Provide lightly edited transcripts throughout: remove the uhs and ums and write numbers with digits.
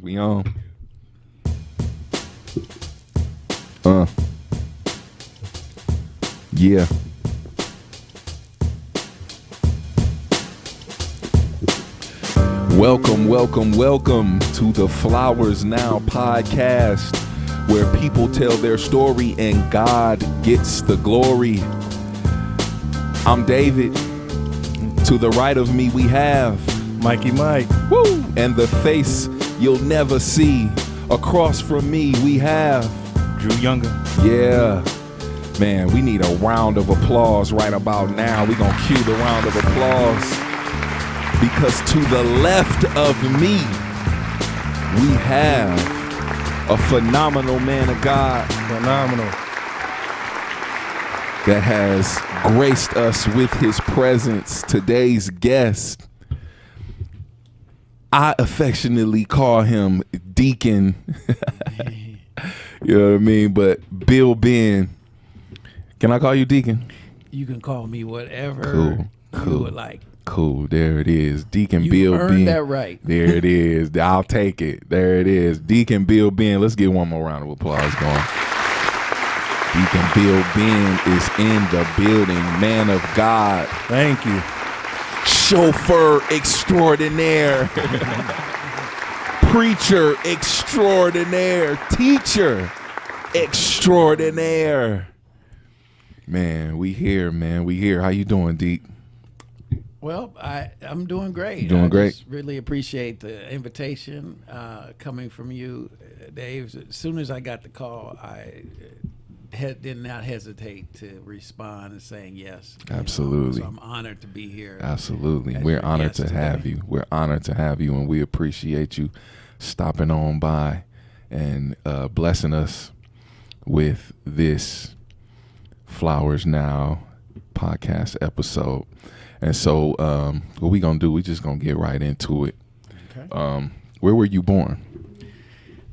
We on. Yeah. Welcome to the Flowers Now podcast, where people tell their story and God gets the glory. I'm David. To the right of me we have Mikey Mike. Woo! And the face you'll never see. Across from me we have Drew Younger. Yeah. Man, we need a round of applause right about now. We're going to cue the round of applause. Because to the left of me, we have a phenomenal man of God. Phenomenal. That has graced us with his presence. Today's guest, I affectionately call him Deacon. You know what I mean? But Bill Ben. Can I call you Deacon? You can call me whatever you would like. Cool. There it is. Deacon You Bill earned Ben. that right. There it is. I'll take it. There it is. Deacon Bill Ben. Let's get one more round of applause going. Deacon Bill Ben is in the building. Man of God. Thank you. Chauffeur extraordinaire. Preacher extraordinaire. Teacher extraordinaire. Man, we here, man. We here. How you doing, Deep? Well, I'm doing great. Doing great. Just really appreciate the invitation coming from you, Dave. As soon as I got the call, I did not hesitate to respond and saying yes. Absolutely. So I'm honored to be here. Absolutely. We're honored to have you. We're honored to have you, and we appreciate you stopping on by and blessing us with this Flowers Now podcast episode. And so what we gonna do, we just gonna get right into it. Okay. Where were you born?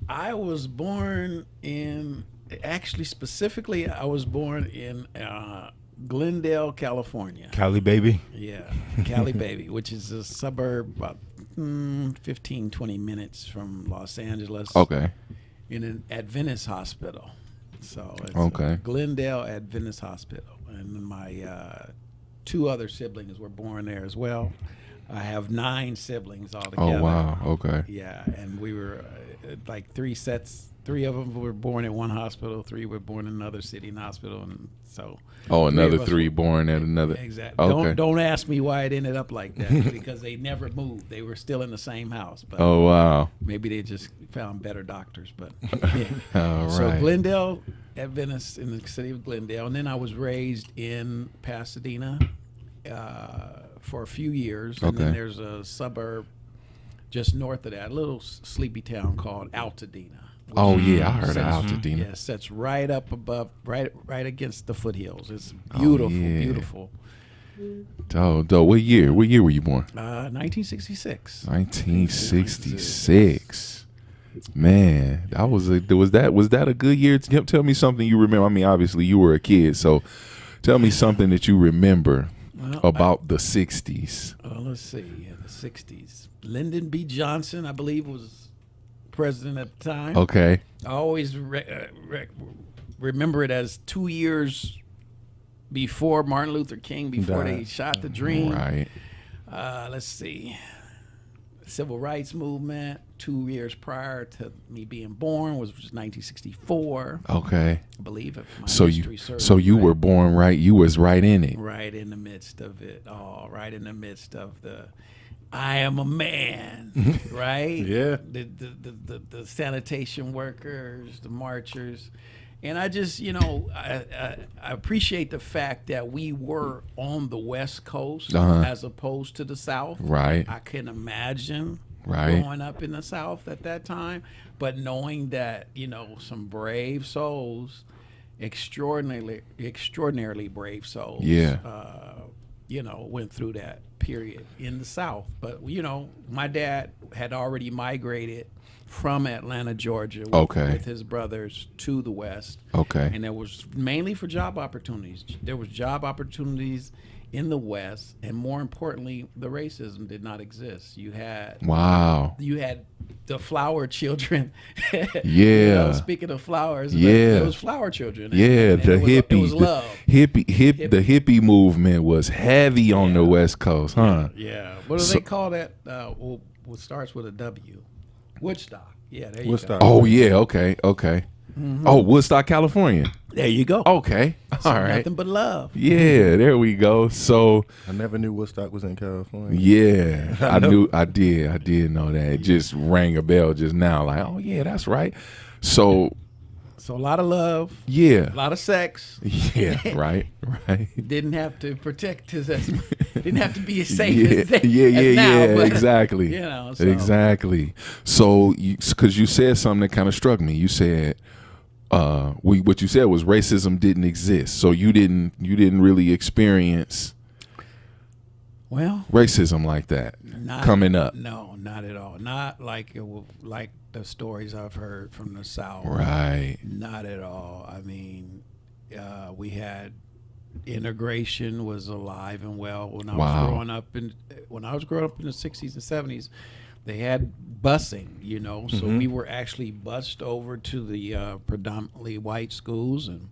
I was born in, actually specifically, I was born in Glendale, California. Cali baby. Yeah, Cali baby, which is a suburb about 15, 20 minutes from Los Angeles. Okay. In an Adventist hospital. So it's Okay. Glendale Adventist Hospital. And my two other siblings were born there as well. I have 9 siblings altogether. Oh, wow. Okay. Yeah, and we were like 3 sets. 3 of them were born at one hospital. 3 were born in another city and hospital, and so. Oh, another 3 were born at another. Exactly. Okay. Don't ask me why it ended up like that because they never moved. They were still in the same house. But Oh, wow. maybe they just found better doctors. But All so right. Glendale Adventist in the city of Glendale, and then I was raised in Pasadena for a few years, and then Okay. there's a suburb just north of that, a little sleepy town called Altadena. which Oh, yeah. I heard of sits- Altadena. Yes, that's right up above, right against the foothills. It's beautiful, yeah. beautiful. Dope. What year? What year were you born? 1966. 1966. Man, was that a good year? Tell me something you remember. I mean, obviously you were a kid, so tell me something that you remember about the 60s. Let's see. Yeah, the 60s. Lyndon B. Johnson, I believe, was president at the time. Okay. I always remember it as 2 years before Martin Luther King, before they shot the dream. Right. Let's see. Civil rights movement 2 years prior to me being born was 1964. Okay. I believe. If my So history serves you me right. were born right. You was right in it. Right in the midst of it all, right in the midst of the I am a man, right? Yeah. The sanitation workers, the marchers. And I just, I appreciate the fact that we were on the West Coast as opposed to the South. Right. I can imagine Right. growing up in the South at that time, but knowing that, some brave souls, extraordinarily brave souls, Yeah. went through that period in the South. But, my dad had already migrated from Atlanta, Georgia, with his brothers to the West. Okay. And it was mainly for job opportunities. There was job opportunities in the West, and more importantly, the racism did not exist. You had the flower children. Yeah. Speaking of flowers, yeah, it was flower children. And the hippies, it was love. The hippie movement was heavy on the West Coast, huh? Yeah. What do they call that? Well, it starts with a W. Woodstock. Yeah, there you Woodstock. go. Oh yeah, okay. Mm-hmm. Oh, Woodstock, California. There you go. Okay, so all right. Nothing but love. Yeah, there we go. So I never knew Woodstock was in California. Yeah, I did know that. It just rang a bell just now. Like, oh yeah, that's right. So a lot of love. Yeah. A lot of sex. Yeah, right. Didn't have to protect us. Didn't have to be as safe as now. But, exactly. Exactly. So, because you said something that kind of struck me. You said, what you said was racism didn't exist. So you didn't really experience racism like that coming up. No, not at all. Not like like the stories I've heard from the South. Right. Not at all. I mean, we had integration was alive and well when I was growing up in the 60s and 70s. They had busing, so we were actually bused over to the predominantly white schools, and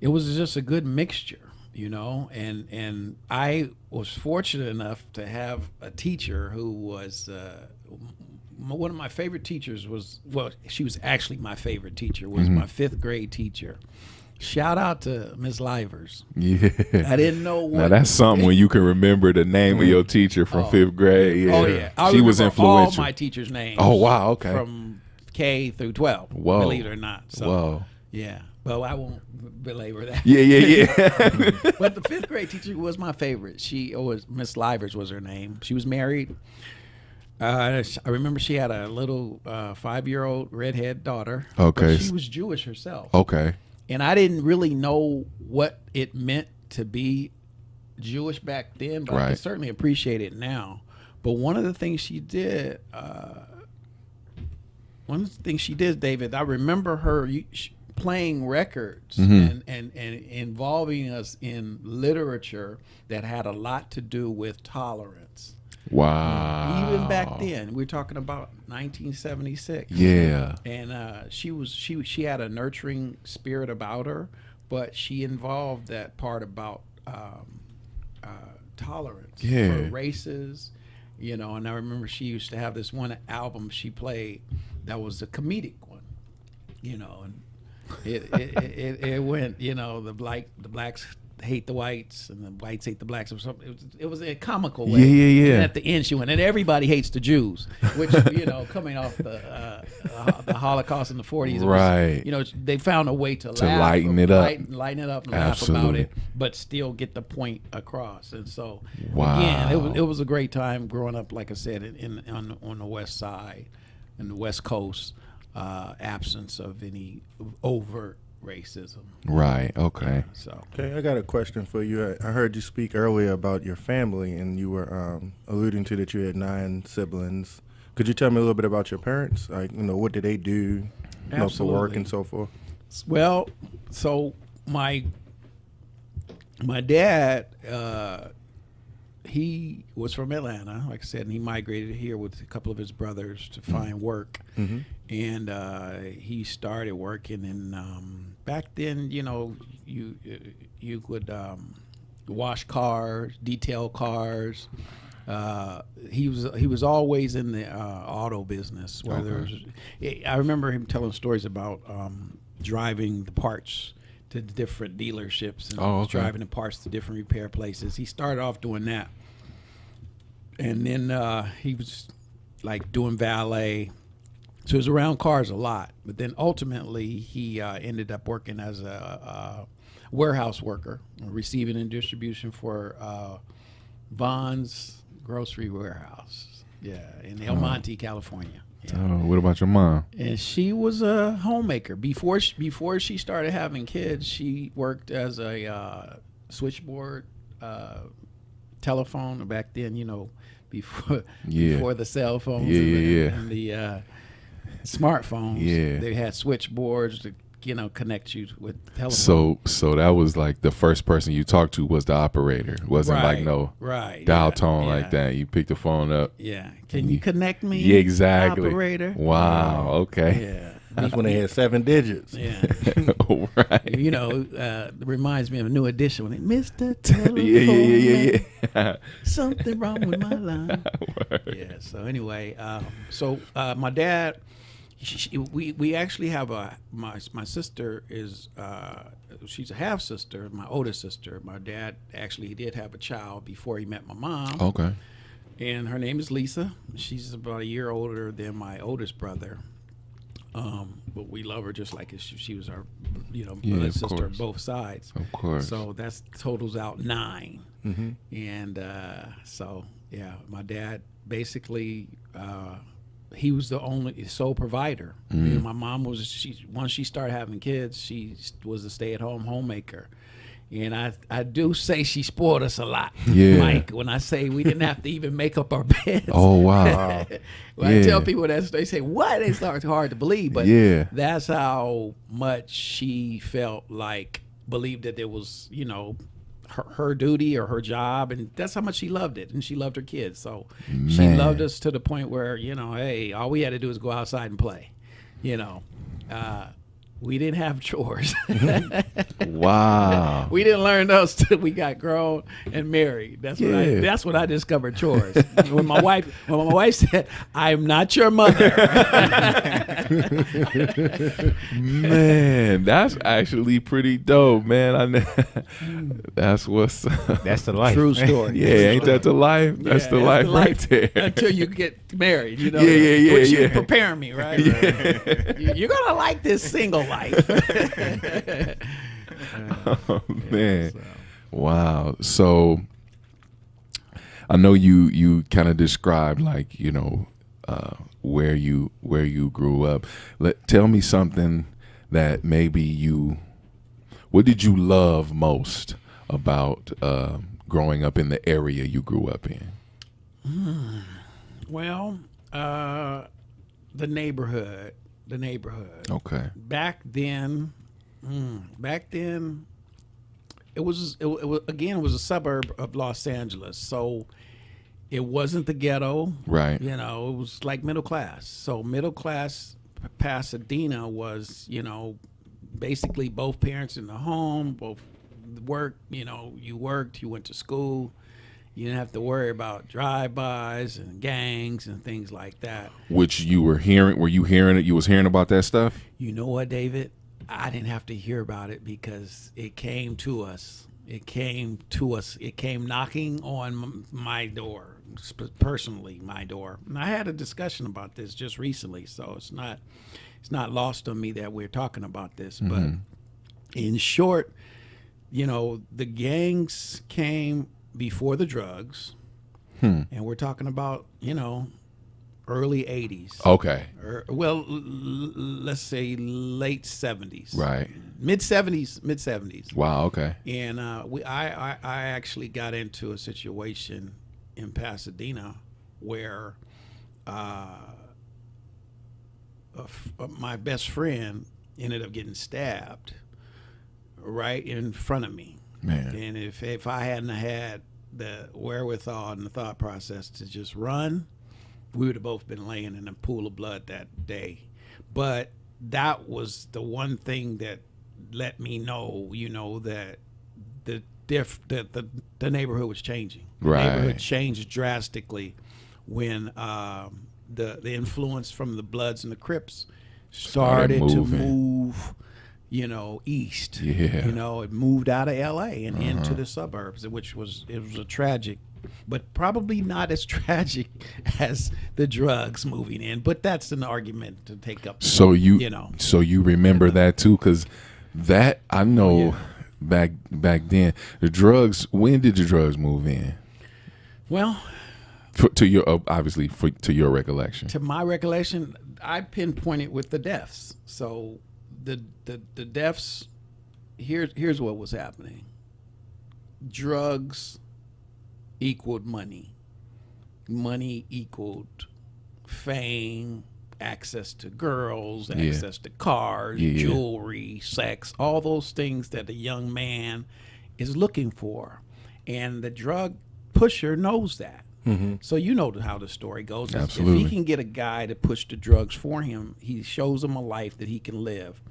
it was just a good mixture. And I was fortunate enough to have a teacher who was one of my favorite teachers she was actually my favorite teacher, was my 5th grade teacher. Shout out to Miss Livers. Yeah. I didn't know what. Now that's something when you can remember the name of your teacher from 5th grade. Yeah. Oh yeah. She was influential. All my teachers' names. Oh wow, okay. From K through 12. Whoa. Believe it or not. So, whoa. Yeah. Well, I won't belabor that. Yeah. But the 5th grade teacher was my favorite. Miss Livers was her name. She was married. I remember she had a little 5-year-old redhead daughter. Okay. But she was Jewish herself. Okay. And I didn't really know what it meant to be Jewish back then, but I can certainly appreciate it now. But one of the things she did, David, I remember her playing records and involving us in literature that had a lot to do with tolerance. Wow. Even back then, we're talking about 1976. Yeah. And she had a nurturing spirit about her, but she involved that part about tolerance for races, and I remember she used to have this one album she played that was a comedic one, and it went, the blacks hate the whites and the whites hate the blacks or something. It was a comical way. Yeah. And at the end she went, and everybody hates the Jews, which coming off the Holocaust in the 40s, was, they found a way to lighten it up and laugh about it, but still get the point across. And so again, it was a great time growing up, like I said, on the West Side and the West Coast, absence of any overt racism. Right. Okay. Okay, I got a question for you. I heard you speak earlier about your family, and you were alluding to that you had 9 siblings. Could you tell me a little bit about your parents? Like, what did they do, for work and so forth? Well, so my dad, he was from Atlanta, like I said, and he migrated here with a couple of his brothers to find work. Mm-hmm. And he started working in back then, you could wash cars, detail cars. He was always in the auto business. I remember him telling stories about driving the parts to different dealerships and driving the parts to different repair places. He started off doing that, and then he was like doing valet. So he was around cars a lot, but then ultimately he ended up working as a warehouse worker, receiving and distribution for Vaughn's grocery warehouse. Yeah, in El Monte, California. Yeah. Oh, what about your mom? And she was a homemaker. Before she started having kids, she worked as a switchboard telephone. Back then, before the cell phones and smartphones. Yeah. They had switchboards to connect you with telephone. So that was like the first person you talked to was the operator. It wasn't like no dial tone like that. You picked the phone up. Yeah. Can you connect me? Yeah, exactly. Operator. Wow. Okay. Yeah. That's when they had 7 digits. Yeah. Right. It reminds me of a New Edition when Mr. Telephone Yeah. something wrong with my line. Yeah. So anyway, my dad, we actually have my sister is she's a half sister, my oldest sister. My dad actually did have a child before he met my mom. Okay. And her name is Lisa. She's about a year older than my oldest brother. But we love her just like she was our, blood sister on both sides. Of course. So that totals out 9. Mm-hmm. And my dad basically, he was the only sole provider. Mm. My mom once she started having kids, she was a stay-at-home homemaker. And I do say she spoiled us a lot, Mike, when I say we didn't have to even make up our beds. Oh, wow. When I tell people that, they say, what? It's hard to believe. But that's how much she believed that it was, her duty or her job. And that's how much she loved it. And she loved her kids. So she loved us to the point where, hey, all we had to do is go outside and play, We didn't have chores. Wow. We didn't learn those till we got grown and married. That's when I discovered chores. When my wife said, "I'm not your mother." Man, that's actually pretty dope, man. That's what's That's the life. True story. Yeah, ain't that the life? That's the life right there. Until you get married, Yeah. Which you preparing me, right? You're gonna like this single life. Oh, man. Wow. So I know you kind of described where you grew up. Tell me something that maybe what did you love most about growing up in the area you grew up in? Well, the neighborhood. Okay. Back then, it was a suburb of Los Angeles, so it wasn't the ghetto. Right. It was like middle class. So middle class Pasadena was, basically both parents in the home, both work. You worked, you went to school. You didn't have to worry about drive-bys and gangs and things like that. Which you were hearing? Were you hearing it? You was hearing about that stuff? You know what, David? I didn't have to hear about it because it came to us. It came knocking on my door, personally, my door. And I had a discussion about this just recently, so it's not lost on me that we're talking about this. Mm-hmm. But in short, the gangs came before the drugs, and we're talking about early 80s. Okay. Let's say late 70s. Right. Mid 70s. Wow. Okay. And I actually got into a situation in Pasadena where my best friend ended up getting stabbed right in front of me. Man. And if I hadn't had the wherewithal and the thought process to just run, we would have both been laying in a pool of blood that day. But that was the one thing that let me know, that the neighborhood was changing. Right. The neighborhood changed drastically when the influence from the Bloods and the Crips started to move, east. Yeah. It moved out of LA and into the suburbs, which was a tragic, but probably not as tragic as the drugs moving in. But that's an argument to take up. So you remember that too, because that I know back then the drugs. When did the drugs move in? Well, to your recollection. To my recollection, I pinpointed with the deaths. So the deaths. Here's what was happening. Drugs equaled money. Money equaled fame, access to girls, access to cars, jewelry, sex, all those things that a young man is looking for. And the drug pusher knows that. So you know how the story goes. Absolutely. If he can get a guy to push the drugs for him, he shows him a life that he can live.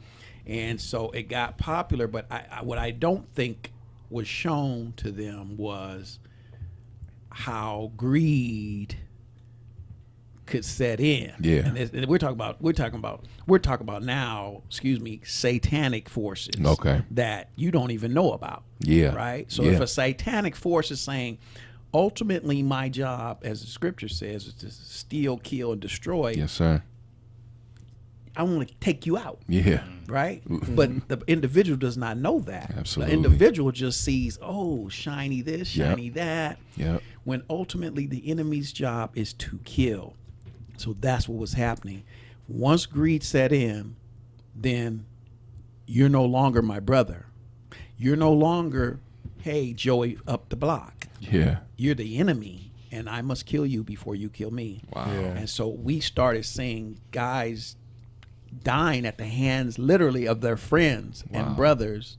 And so it got popular, but what I don't think was shown to them was how greed could set in. Yeah. And we're talking about now, satanic forces. Okay. That you don't even know about. Yeah. Right? So if a satanic force is saying, ultimately my job, as the scripture says, is to steal, kill, and destroy. Yes, sir. I want to take you out. Yeah. Right? But the individual does not know that. Absolutely. The individual just sees, oh, shiny this, shiny that. Yep. When ultimately the enemy's job is to kill. So that's what was happening. Once greed set in, then you're no longer my brother. You're no longer, hey, Joey up the block. Yeah. You're the enemy, and I must kill you before you kill me. Wow. Yeah. And so we started seeing guys dying at the hands, literally, of their friends and brothers,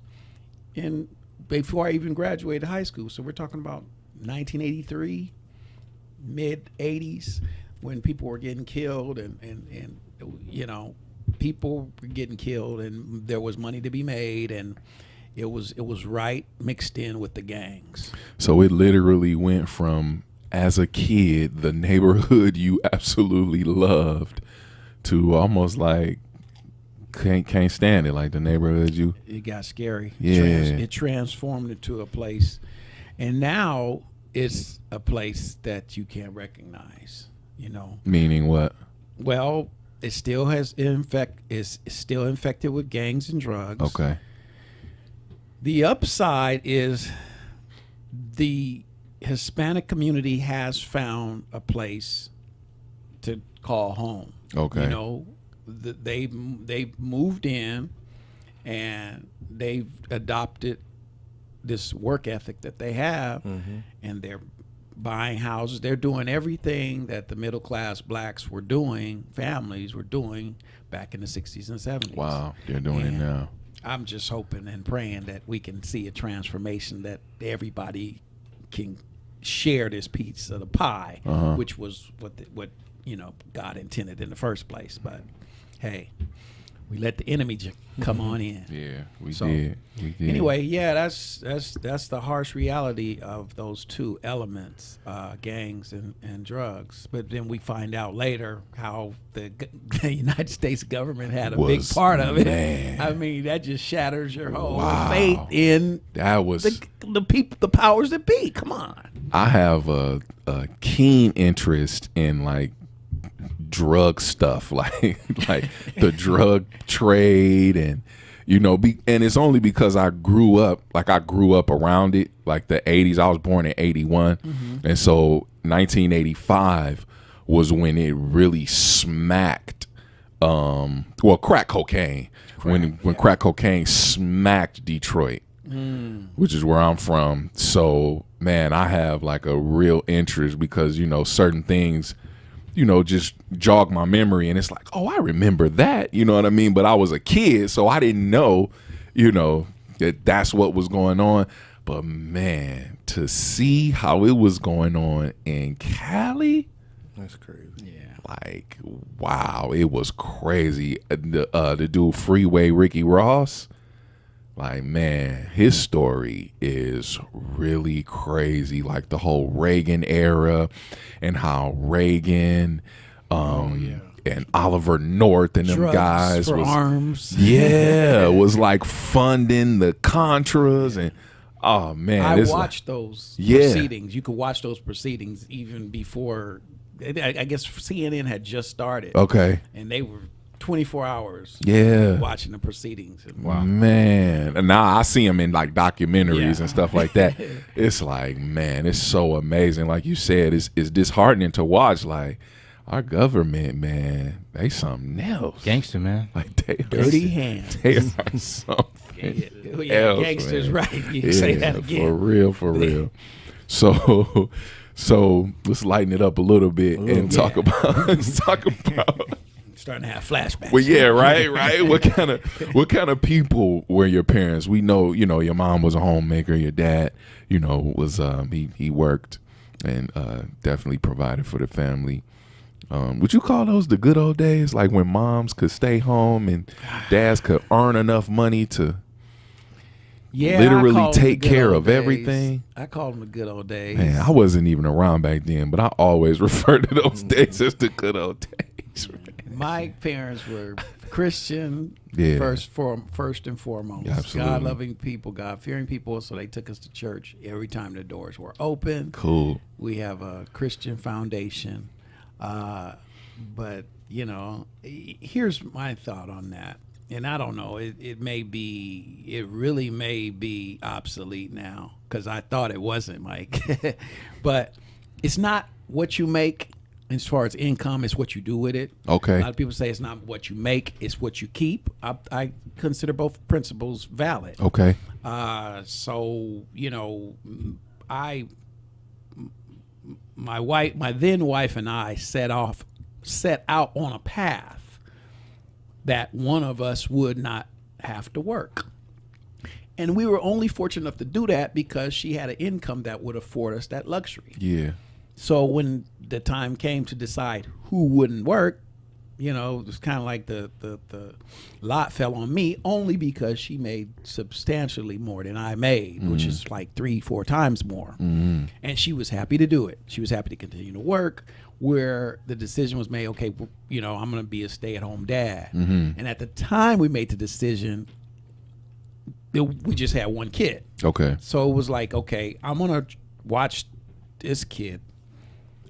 and before I even graduated high school. So we're talking about 1983, mid 80s, when people were getting killed, and you know, people were getting killed, and there was money to be made, and it was right mixed in with the gangs. So it literally went from, as a kid, the neighborhood you absolutely loved, to almost like can't stand it, like the neighborhood you. It got scary. Yeah. It transformed into a place, and now it's a place that you can't recognize. You know, Meaning what? well, it still has is still infected with gangs and drugs. Okay. The upside is the Hispanic community has found a place to call home. Okay. You know, they've moved in, and they've adopted this work ethic that they have, and they're buying houses. They're doing everything that the middle class blacks were doing, families were doing back in the 60s and 70s. Wow. They're doing it And now. I'm just hoping and praying that we can see a transformation, that everybody can share this piece of the pie, which was what you know, God intended in the first place. But hey, we let the enemy come on in. Yeah, we So, did. We did. Anyway, yeah, that's the harsh reality of those two elements, gangs and drugs. But then we find out later how the United States government had a big part of it. Man. I mean, that just shatters your whole Wow. faith in That was. the people, the powers that be. Come on. I have a keen interest in like drug stuff, like the drug trade, and you know, and it's only because I grew up around it, like the 80s. I was born in 81, and so 1985 was when it really smacked. Crack cocaine. When crack cocaine smacked Detroit, which is where I'm from. So man, I have like a real interest because, you know, certain things, you know, just jog my memory, and it's like, oh, I remember that, you know what I mean? But I was a kid, so I didn't know, you know, that's what was going on. But man, to see how it was going on in Cali, That's crazy. Yeah. like, wow, it was crazy. The dude Freeway Ricky Ross, like, man, his story is really crazy. Like the whole Reagan era, and how Reagan, and Oliver North and them Drugs guys for was, arms. yeah, was like funding the Contras, and oh man, I it's watched those Yeah. proceedings. You could watch those proceedings even before. I guess CNN had just started. okay, And they were 24 hours yeah. watching the proceedings. Man, and now I see him in like documentaries Yeah. and stuff like that. It's like, man, it's so amazing. Like you said, it's disheartening to watch. Like our government, man, they something else. Gangster, man. Like they Dirty hands. They are something Yeah, else, gangsters, man. right. You can say that again. For real. So let's lighten it up a little bit and talk about starting to have flashbacks. Well, yeah, right. What kind of people were your parents? We know, your mom was a homemaker. Your dad, was he worked and definitely provided for the family. Would you call those the good old days, like when moms could stay home and dads could earn enough money to literally take care of everything? I call them the good old days. Man, I wasn't even around back then, but I always refer to those days as the good old days. My parents were Christian, first and foremost. Absolutely. God-loving people, God-fearing people, so they took us to church every time the doors were open. Cool. We have a Christian foundation. But, here's my thought on that. And I don't know, it really may be obsolete now, because I thought it wasn't, Mike. But it's not what you make as far as income, it's what you do with it. Okay. A lot of people say it's not what you make, it's what you keep. I consider both principles valid. Okay. So, my then wife and I set out on a path that one of us would not have to work. And we were only fortunate enough to do that because she had an income that would afford us that luxury. Yeah. So when the time came to decide who wouldn't work, it was kind of like the lot fell on me, only because she made substantially more than I made, which is like 3-4 times more. Mm-hmm. And she was happy to do it. She was happy to continue to work, where the decision was made, okay, I'm going to be a stay-at-home dad. Mm-hmm. And at the time we made the decision, we just had one kid. Okay. So it was like, okay, I'm going to watch this kid.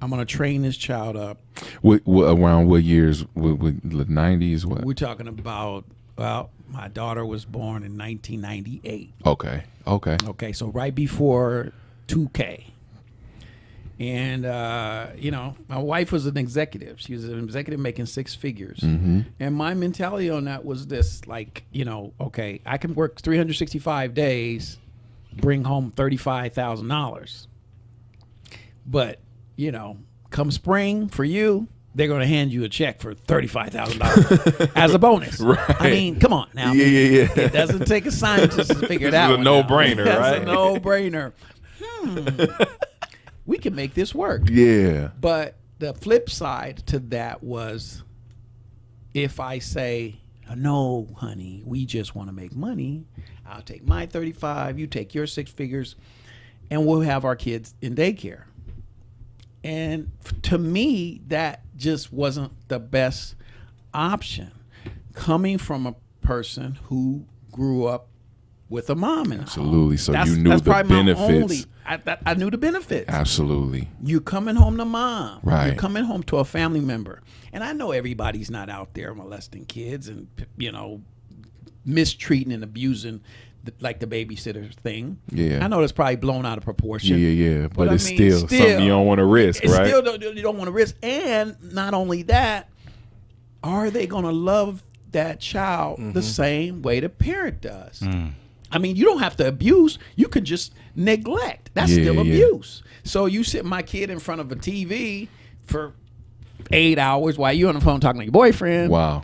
I'm going to train this child up. Around what years? The 90s? What? We're talking about, my daughter was born in 1998. Okay. So right before 2K. And, my wife was an executive. She was an executive making 6 figures. Mm-hmm. And my mentality on that was this, like, okay, I can work 365 days, bring home $35,000. But, come spring for you, they're going to hand you a check for $35,000 as a bonus. Right. I mean, come on now. Yeah. It doesn't take a scientist to figure it out. It's a no-brainer, right? It's a no-brainer. We can make this work. Yeah. But the flip side to that was, if I say, no, honey, we just want to make money, I'll take my 35, you take your 6 figures, and we'll have our kids in daycare. And to me, that just wasn't the best option, coming from a person who grew up with a mom in the Absolutely. home. So you knew the benefits. I knew the benefits. Absolutely. You're coming home to mom. Right. You're coming home to a family member. And I know everybody's not out there molesting kids and, mistreating and abusing like the babysitter thing. Yeah. I know that's probably blown out of proportion. Yeah. But I it's mean, still something you don't want to risk, right? You don't want to risk. And not only that, are they going to love that child the same way the parent does? I mean, you don't have to abuse. You could just neglect. That's still abuse. So you sit my kid in front of a TV for 8 hours while you're on the phone talking to your boyfriend. Wow.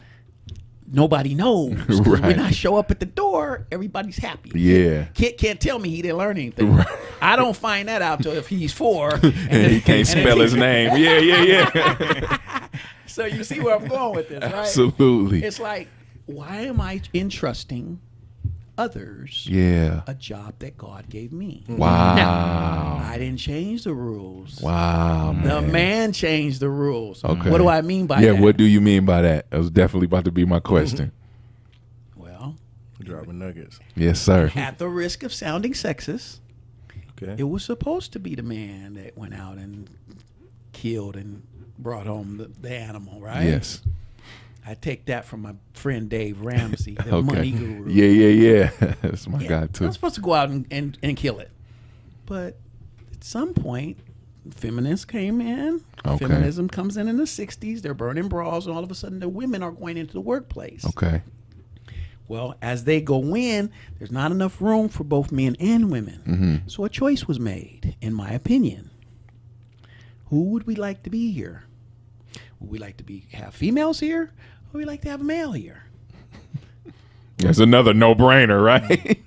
Nobody knows. Right. When I show up at the door, everybody's happy. Yeah. Kid can't tell me he didn't learn anything. Right. I don't find that out till if he's 4. And he can't spell his name. Yeah. So you see where I'm going with this, right? Absolutely. It's like, why am I entrusting others a job that God gave me? Wow. Now, I didn't change the rules. Wow, man. The man changed the rules. Okay. What do I mean by that? Yeah, what do you mean by that? That was definitely about to be my question. Well, dropping nuggets. Yes, sir. at the risk of sounding sexist, Okay. it was supposed to be the man that went out and killed and brought home the animal, right? Yes. I take that from my friend Dave Ramsey, the Okay. money guru. Yeah. That's my guy, I'm too. supposed to go out and kill it. But at some point, feminists came in. Okay. Feminism comes in the 60s. They're burning bras, and all of a sudden the women are going into the workplace. Okay. Well, as they go in, there's not enough room for both men and women. Mm-hmm. So a choice was made, in my opinion. Who would we like to be here? Would we like to have females here? Well, we like to have a male here. That's another no-brainer, right?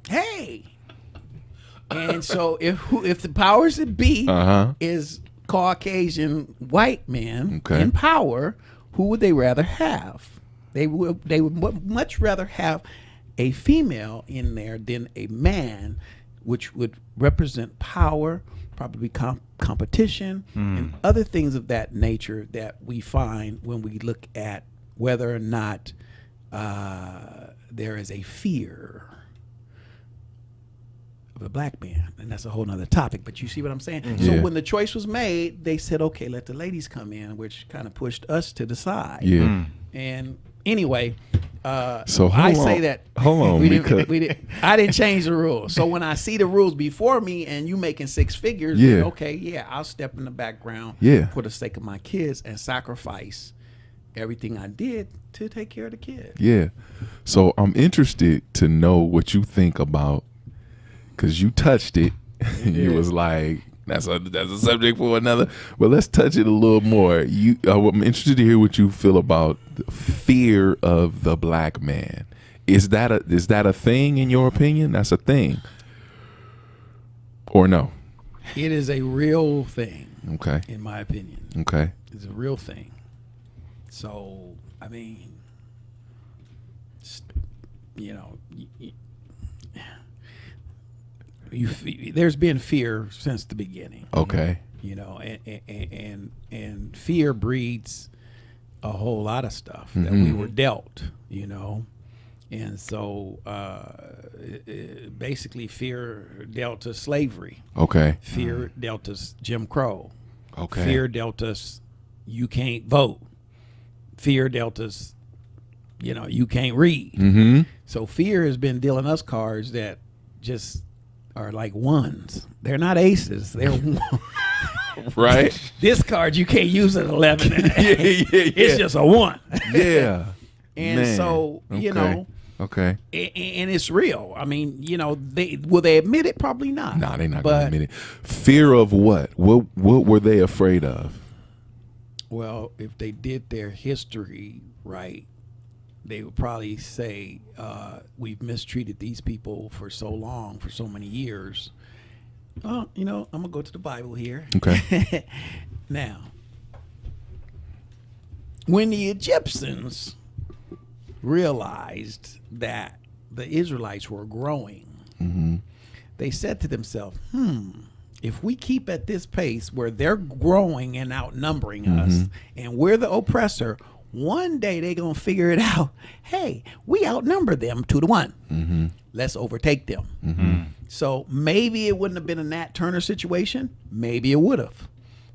Hey. And so if the powers that be is Caucasian white men in power, who would they rather have? They would much rather have a female in there than a man, which would represent power, probably competition, and other things of that nature that we find when we look at whether or not there is a fear of a black man. And that's a whole nother topic, but you see what I'm saying? So when the choice was made, they said, okay, let the ladies come in, which kind of pushed us to the side. And anyway, so I say that hold on, I didn't change the rules. So when I see the rules before me and you making six figures, okay, I'll step in the background for the sake of my kids and sacrifice everything I did to take care of the kids. Yeah. So I'm interested to know what you think about, because you touched it. You was like, that's a subject for another. But let's touch it a little more. I'm interested to hear what you feel about the fear of the black man. Is that a thing in your opinion? That's a thing, or no? It is a real thing. Okay. In my opinion. Okay. It's a real thing. So I mean, you know, there's been fear since the beginning. Okay. You know, and fear breeds a whole lot of stuff that we were dealt, you know. And so basically fear dealt us slavery. Okay. Fear dealt us Jim Crow. Okay. Fear dealt us you can't vote. Fear dealt us, you know, you can't read. So fear has been dealing us cards that just are like ones. They're not aces. They're right. This card you can't use an 11. It's just a 1. Yeah. And man. So, you know. Okay. And it's real. I mean, you know, will they admit it? Probably not. No, they're not going to admit it. Fear of what? What were they afraid of? Well, if they did their history right, they would probably say, we've mistreated these people for so long, for so many years. Well, you know, I'm going to go to the Bible here. Okay. Now, when the Egyptians realized that the Israelites were growing, they said to themselves, if we keep at this pace where they're growing and outnumbering us and we're the oppressor, one day they're going to figure it out. Hey, we outnumber them 2-1. Let's overtake them. So maybe it wouldn't have been a Nat Turner situation. Maybe it would have.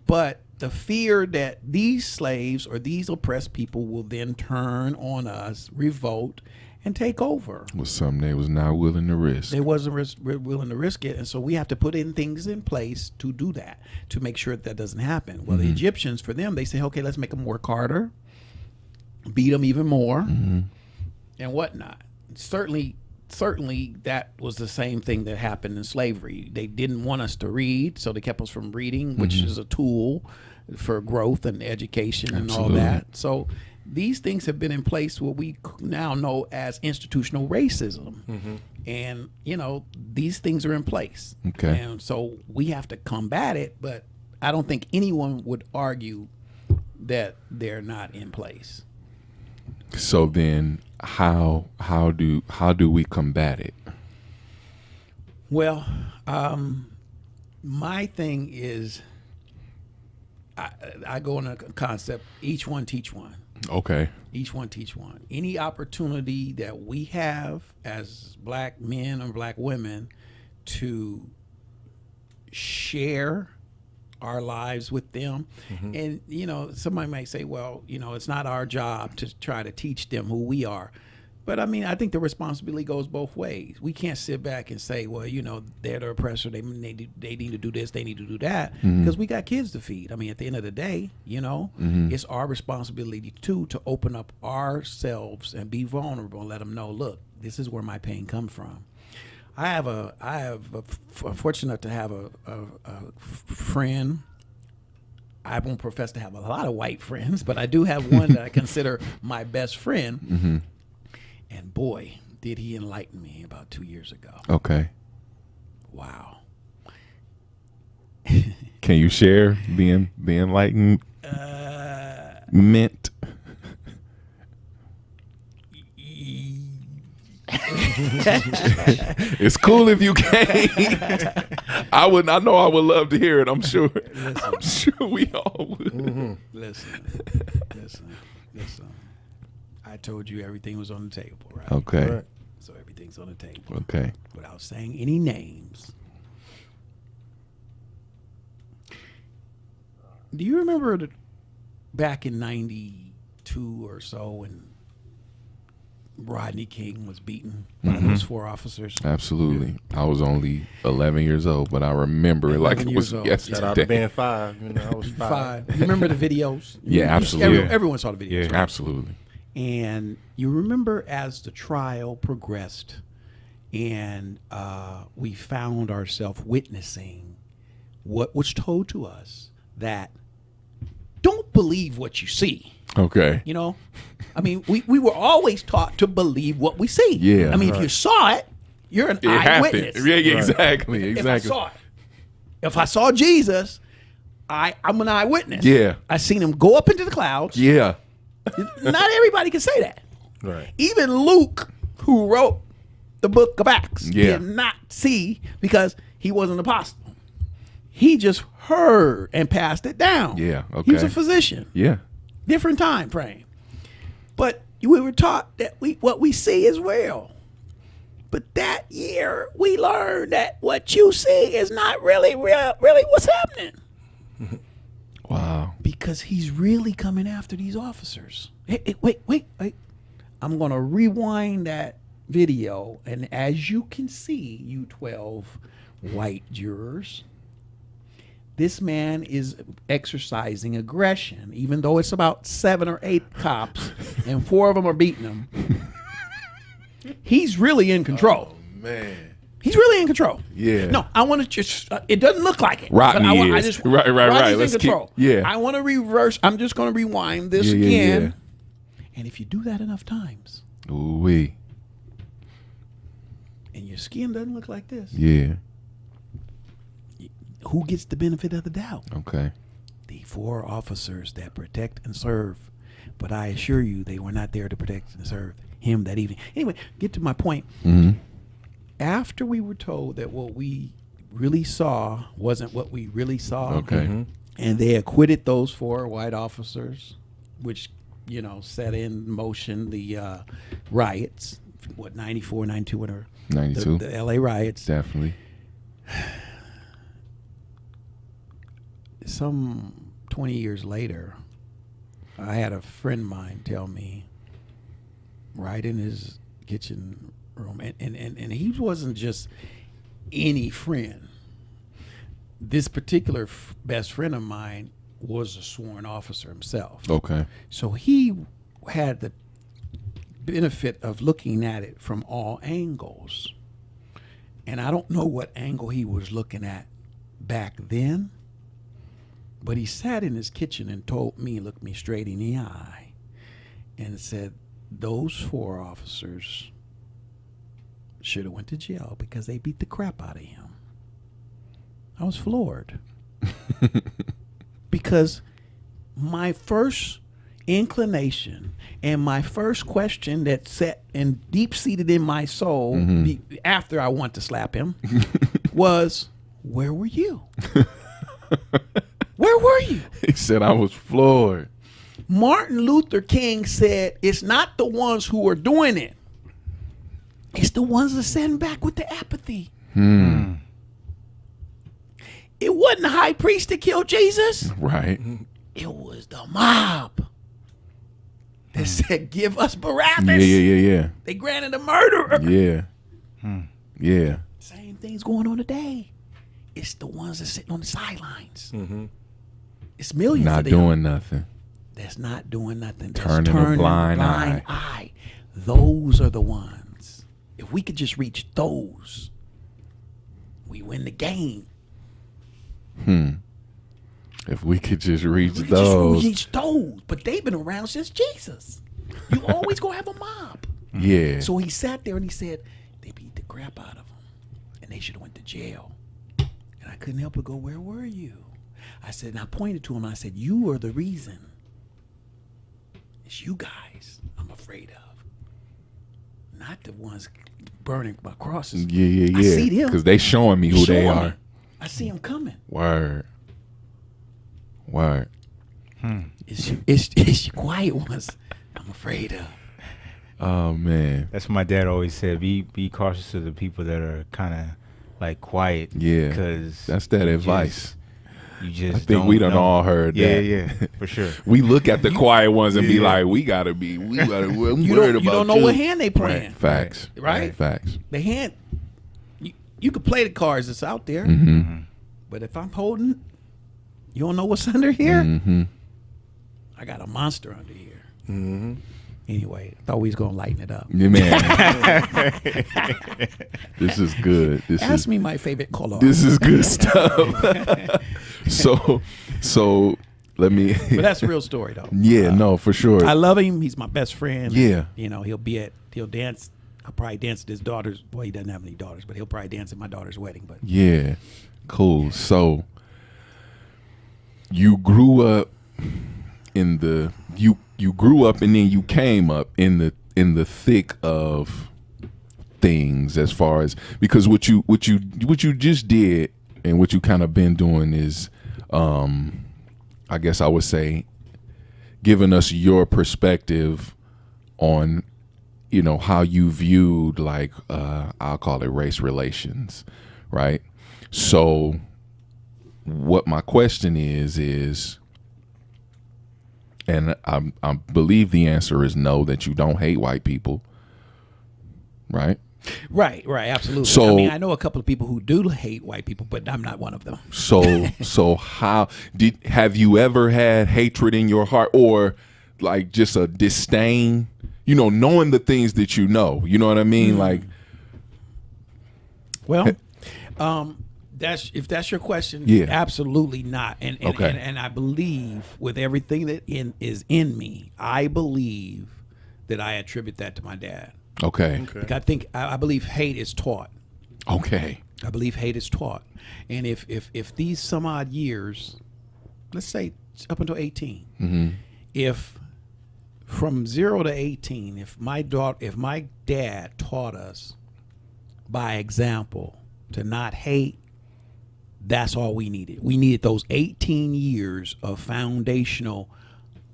But the fear that these slaves or these oppressed people will then turn on us, revolt, and take over was something they was not willing to risk. They wasn't willing to risk it, and so we have to put in things in place to do that, to make sure that doesn't happen. Well, the Egyptians, for them, they say, okay, let's make them work harder, beat them even more, and whatnot. Certainly that was the same thing that happened in slavery. They didn't want us to read, so they kept us from reading, which is a tool for growth and education and all that. So these things have been in place, what we now know as institutional racism. And, you know, these things are in place. Okay. And so we have to combat it, but I don't think anyone would argue that they're not in place. So then how do we combat it? Well, my thing is I go in a concept, each one teach one. Okay. Each one teach one. Any opportunity that we have as black men and black women to share our lives with them. And, you know, somebody might say, well, you know, it's not our job to try to teach them who we are. But I mean, I think the responsibility goes both ways. We can't sit back and say, well, you know, they're the oppressor. They need to do this. They need to do that, because we got kids to feed. I mean, at the end of the day, you know, it's our responsibility too to open up ourselves and be vulnerable and let them know, look, this is where my pain comes from. I'm fortunate to have a friend I won't profess to have a lot of white friends, but I do have one that I consider my best friend. Mm-hmm. And boy, did he enlighten me about 2 years ago. Okay. Wow. Can you share the enlightenment? It's cool if you can. I know I would love to hear it. I'm sure. Listen. I'm sure we all would. Mm-hmm. Listen. I told you everything was on the table, right? Okay. Right. So everything's on the table. Okay. Without saying any names. Do you remember back in 92 or so when Rodney King was beaten by those 4 officers? Absolutely. I was only 11 years old, but I remember it like it was yesterday. Shout out to being 5. I was 5. You remember the videos? Yeah, absolutely. Everyone saw the videos. Yeah. Right? Absolutely. And you remember as the trial progressed and we found ourselves witnessing what was told to us, that don't believe what you see. Okay. You know, I mean, we were always taught to believe what we see. Yeah. I mean, if you saw it, you're an eyewitness. happened. Yeah, exactly. If I saw it, if I saw Jesus, I'm an eyewitness. Yeah. I seen him go up into the clouds. Yeah. Not everybody can say that. Right. Even Luke, who wrote the book of Acts, Yeah. did not see because he was an apostle. He just heard and passed it down. Yeah, He was a okay. physician. Yeah. Different time frame. But we were taught that what we see is real. But that year we learned that what you see is not really what's happening. Wow. Because he's really coming after these officers. Hey, wait. I'm going to rewind that video. And as you can see, you 12 white jurors, this man is exercising aggression, even though it's about 7 or 8 cops and 4 of them are beating him. He's really in control. Oh, man. He's really in control. Yeah. No, I want to just, it doesn't look like it. Rodney but I is. just, Right. Rodney's Let's in control. yeah. I want to reverse. I'm just going to rewind this Yeah, again. And if you do that enough times, Ooh-wee. and your skin doesn't look like this, Yeah. who gets the benefit of the doubt? Okay. The 4 officers that protect and serve. But I assure you, they were not there to protect and serve him that evening. Anyway, get to my point. Mm-hmm. After we were told that what we really saw wasn't what we really saw, Okay. and they acquitted those 4 white officers, which, set in motion the riots, 94, 92, whatever. 92. The LA riots. Definitely. Some 20 years later, I had a friend of mine tell me, right in his kitchen room, and he wasn't just any friend. This particular best friend of mine was a sworn officer himself. Okay. So he had the benefit of looking at it from all angles. And I don't know what angle he was looking at back then, but he sat in his kitchen and told me, looked me straight in the eye, and said, those 4 officers should have went to jail because they beat the crap out of him. I was floored. Because my first inclination and my first question that sat and deep-seated in my soul after I want to slap him was, where were you? Where were you? He said I was floored. Martin Luther King said, it's not the ones who are doing it. It's the ones that are sitting back with the apathy. It wasn't the high priest that killed Jesus. Right. It was the mob that said, give us Barabbas. Yeah. They granted a murderer. Yeah. Yeah. Same thing's going on today. It's the ones that sitting on the sidelines. It's millions Not of them doing nothing. that's not doing nothing. That's Turning a blind eye. Those are the ones. If we could just reach those, we win the game. If we could just reach We those. just reach those, but they've been around since Jesus. You always gonna have a mob. Yeah. So he sat there and he said, they beat the crap out of him, and they should have went to jail. And I couldn't help but go, where were you? I said, and I pointed to him. And I said, you are the reason. It's you guys I'm afraid of, not the ones burning my crosses. Yeah. I see them because they showing me who they are. I see them coming. Word. It's you quiet ones I'm afraid of. Oh man. That's what my dad always said. Be cautious of the people that are kind of like quiet. Yeah. Because that's that advice. You just I think we done all heard that. Yeah, for sure. We look at the quiet ones and be like, we gotta be I'm You worried about don't know what hand they playing. Right. Facts. Right? Facts. The hand, you could play the cards that's out there, but if I'm holding, you don't know what's under here. I got a monster under here. Anyway, I thought we was gonna lighten it up. Yeah, man. This is good. Ask me my favorite color. This is good stuff. so let me. But that's a real story, though. Yeah, no, for sure. I love him. He's my best friend. Yeah. You know, he'll dance. I'll probably dance at his daughter's. Well, he doesn't have any daughters, but he'll probably dance at my daughter's wedding. But Yeah, cool. So you grew up in the you grew up and then you came up in the thick of things, as far as, because what you just did and what you kind of been doing is I guess I would say giving us your perspective on, you know, how you viewed, like I'll call it race relations, right? So what my question is, and I believe the answer is no, that you don't hate white people, right? Right, absolutely. So, I mean, I know a couple of people who do hate white people, but I'm not one of them. So how have you ever had hatred in your heart, or like just a disdain, you know, knowing the things that you know what I mean? Like, well, if that's your question, Yeah. absolutely not. And Okay. and I believe with everything that is in me, I believe that I attribute that to my dad. okay. Like I believe hate is taught. Okay. I believe hate is taught. And if these some odd years, let's say up until 18, if from 0 to 18, if my dad taught us by example to not hate, that's all we needed. We needed those 18 years of foundational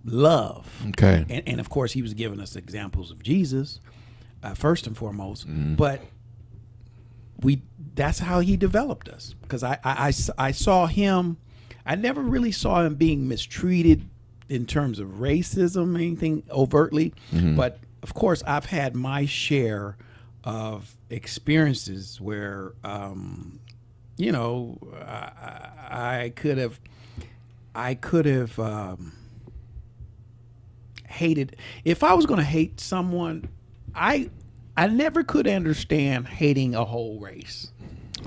love. Okay. And of course, he was giving us examples of Jesus, first and foremost. But that's how he developed us. Because I saw him, I never really saw him being mistreated in terms of racism, anything overtly. But of course, I've had my share of experiences where, you know, I could have hated. If I was going to hate someone, I never could understand hating a whole race.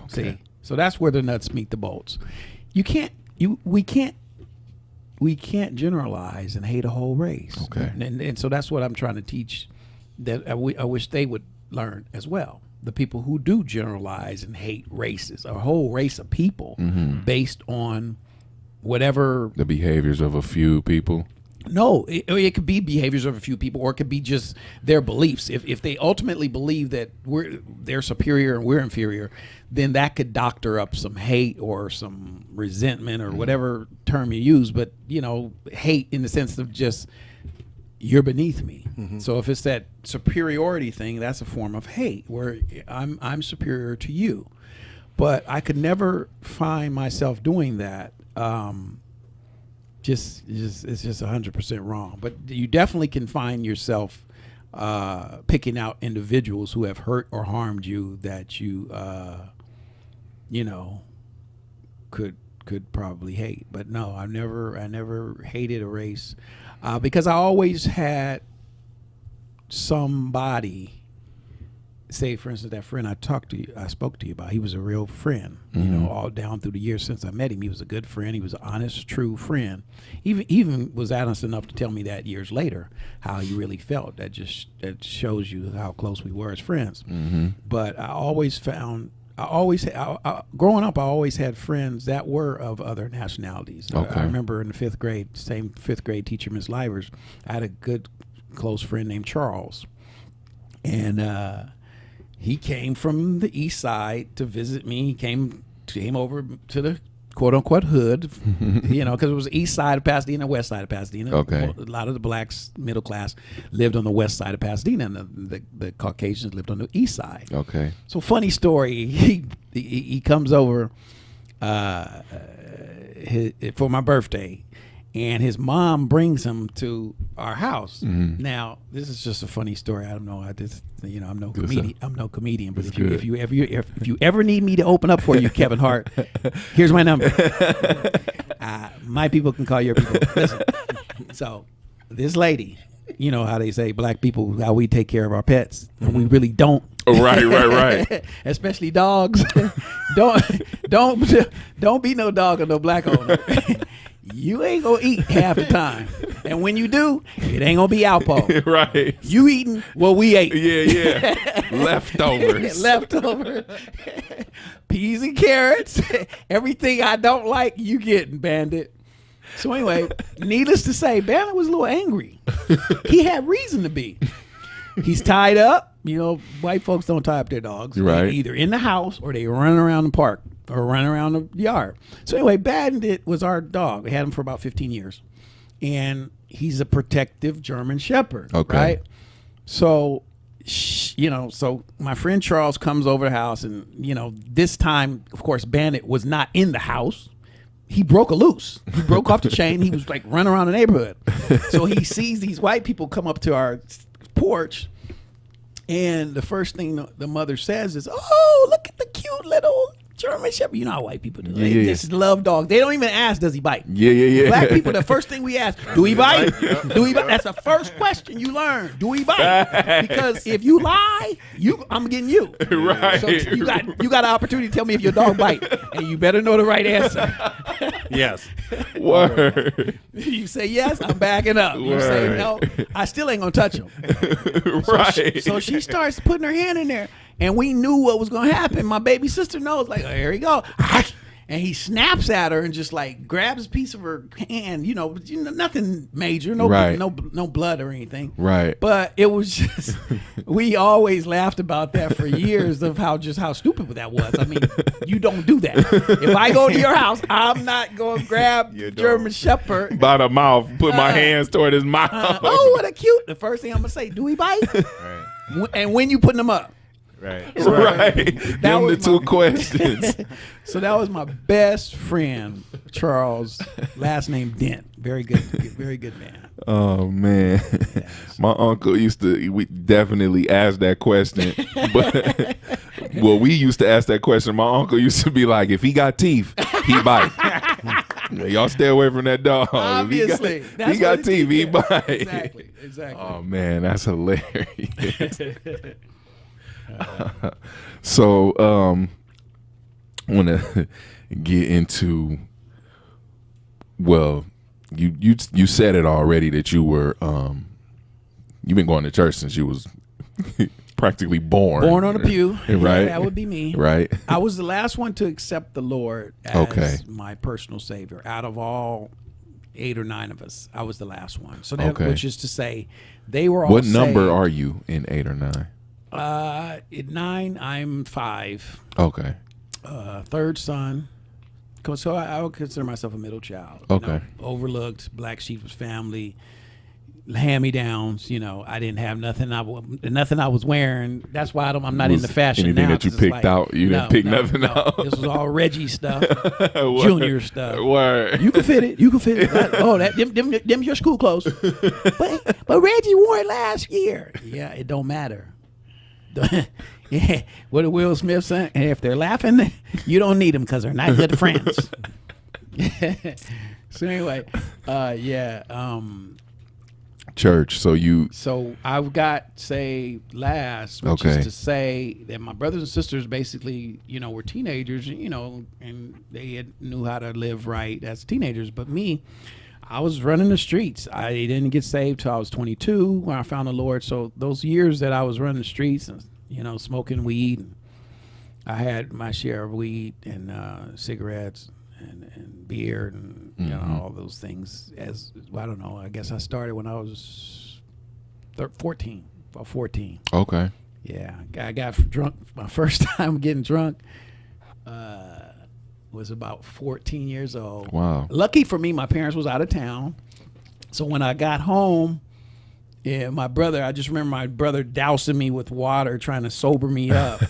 Okay. See, so that's where the nuts meet the bolts. We can't generalize and hate a whole race. Okay. And so that's what I'm trying to teach. That I wish they would learn as well. The people who do generalize and hate races, a whole race of people, based on whatever The behaviors of a few people. No, it could be behaviors of a few people, or it could be just their beliefs. If they ultimately believe that they're superior and we're inferior, then that could doctor up some hate or some resentment or whatever term you use. But, you know, hate in the sense of just you're beneath me. So if it's that superiority thing, that's a form of hate where I'm superior to you. But I could never find myself doing that. It's just 100% wrong. But you definitely can find yourself picking out individuals who have hurt or harmed you that you know, could probably hate. But no, I never hated a race because I always had somebody say, for instance, that friend I spoke to you about, he was a real friend. You know, all down through the years since I met him, he was a good friend. He was an honest, true friend. Even was honest enough to tell me that years later how he really felt. That shows you how close we were as friends. But I always found. Growing up, I always had friends that were of other nationalities. Okay. I remember in the fifth grade teacher, Miss Livers, I had a good close friend named Charles. And he came from the east side to visit me. He came over to the quote-unquote hood, you know, because it was the east side of Pasadena, west side of Pasadena. Okay. A lot of the blacks, middle class, lived on the west side of Pasadena, and the Caucasians lived on the east side. Okay. So funny story, he comes over for my birthday, and his mom brings him to our house. Now, this is just a funny story. I don't know. I'm no comedian. I'm no comedian. But if you ever need me to open up for you, Kevin Hart, here's my number. My people can call your people. Listen. So this lady, you know how they say black people, how we take care of our pets, and we really don't. Right. Especially dogs. don't be no dog or no black owner. You ain't gonna eat half the time, and when you do, it ain't gonna be Alpo. Right. You eating what we ate. Yeah. Leftovers. Peas and carrots. Everything I don't like, you getting, Bandit. So anyway, needless to say, Bandit was a little angry. He had reason to be. He's tied up. You know, white folks don't tie up their dogs. Right. They're either in the house or they run around the park or run around the yard. So anyway, Bandit was our dog. We had him for about 15 years. And he's a protective German Shepherd. Okay. Right? So, so my friend Charles comes over the house, and, you know, this time, of course, Bandit was not in the house. He broke loose. He broke off the chain. He was like running around the neighborhood. So he sees these white people come up to our porch, and the first thing the mother says is, "Oh, look at the cute little German Shepherd." You know how white people do. They just love dogs. They don't even ask, "Does he bite?" Yeah. Black people, the first thing we ask, "Do he bite? Do he bite?" That's the first question you learn. Do he bite? Because if you lie, I'm getting you. Right. So you got an opportunity to tell me if your dog bite, and you better know the right answer. Yes. Word. You say yes, I'm backing up. You say no, I still ain't gonna touch him. Right. So she starts putting her hand in there, and we knew what was gonna happen. My baby sister knows, like, oh, here he go. And he snaps at her and just like grabs a piece of her hand, nothing major, no blood or anything. Right. But it was just, we always laughed about that for years of how stupid that was. I mean, you don't do that. If I go to your house, I'm not going to grab German Shepherd by the mouth, put my hands toward his mouth. Oh, what a cute. The first thing I'm going to say, do he bite? Right. And when you putting them up? Right. Right. Them the two questions. So that was my best friend, Charles, last name Dent. Very good man. Oh man. Yes. My uncle we definitely asked that question. But we used to ask that question. My uncle used to be like, if he got teeth, he bite. Y'all stay away from that dog. Obviously. He got teeth, he bite. Exactly. Oh man, that's hilarious. So I want to get into, well, you said it already that you were you've been going to church since you was practically born on a pew. Right. Yeah, that would be me. Right. I was the last one to accept the Lord as my personal Savior. Out of all 8 or 9 of us, I was the last one. So that, which is to say, they were all What number saved. are you in 8 or 9? At 9, I'm 5. Okay. Third son. So I would consider myself a middle child. Okay. Overlooked, black sheep of family, hand-me-downs. I didn't have nothing. Nothing I was wearing. That's why I'm not into fashion anything now. That you picked out? You didn't pick nothing out? This was all Reggie stuff, Junior stuff. Word. You can fit it. Them your school clothes. But Reggie wore it last year. Yeah, it don't matter. Yeah, what did Will Smith say? If they're laughing, you don't need them because they're not good friends. So anyway, Church. So I got saved last, which is to say that my brothers and sisters basically, were teenagers, and they knew how to live right as teenagers. But me, I was running the streets. I didn't get saved till I was 22 when I found the Lord. So those years that I was running the streets and, smoking weed, and I had my share of weed and cigarettes and beer and all those things. I don't know. I guess I started when I was 14. About 14. Okay. Yeah, I got drunk. My first time getting drunk was about 14 years old. Wow. Lucky for me, my parents was out of town, so when I got home, I just remember my brother dousing me with water, trying to sober me up,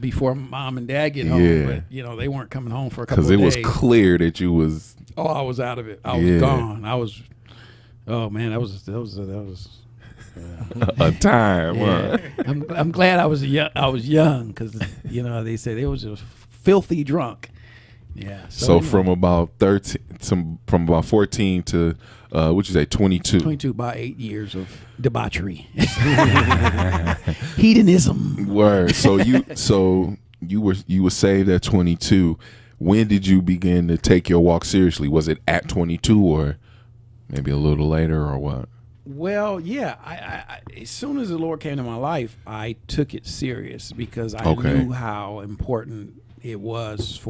before mom and dad get home. Yeah. But they weren't coming home for a couple of days. days. Because it was clear that you was. Oh, I was out of it. I was gone. Oh man, that was a time. Yeah. I'm glad I was young because they said it was just filthy drunk. Yeah. So anyway, from about 14 to what'd you say, 22? 22, about 8 years of debauchery, hedonism. Word. So you were saved at 22. When did you begin to take your walk seriously? Was it at 22 or maybe a little later or what? Well, yeah. I as soon as the Lord came to my life, I took it serious because I knew how important it was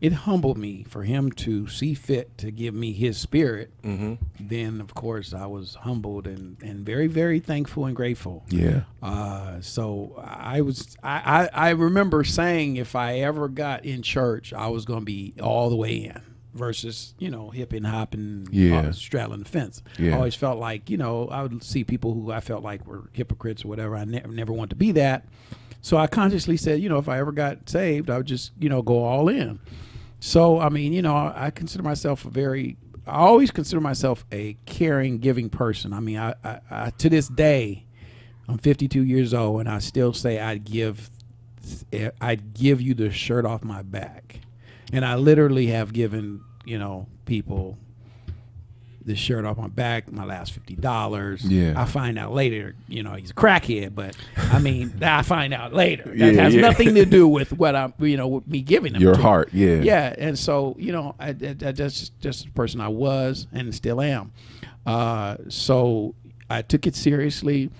it humbled me for him to see fit to give me his spirit. Mm-hmm. Then, of course, I was humbled and very, very thankful and grateful. Yeah. So I remember saying if I ever got in church, I was going to be all the way in versus, hipping, hopping, straddling the fence. Yeah. I always felt like, I would see people who I felt like were hypocrites or whatever. I never wanted to be that. So I consciously said, if I ever got saved, I would just, go all in. So, I mean, I consider myself I always consider myself a caring, giving person. I mean, I to this day, I'm 52 years old and I still say I'd give you the shirt off my back. And I literally have given, people the shirt off my back, my last $50. Yeah. I find out later, he's a crackhead, but I mean, I find out later. That has nothing to do with what I'm, with me giving him. Your heart, yeah. Yeah, and so, that's just the person I was and still am. So I took it seriously,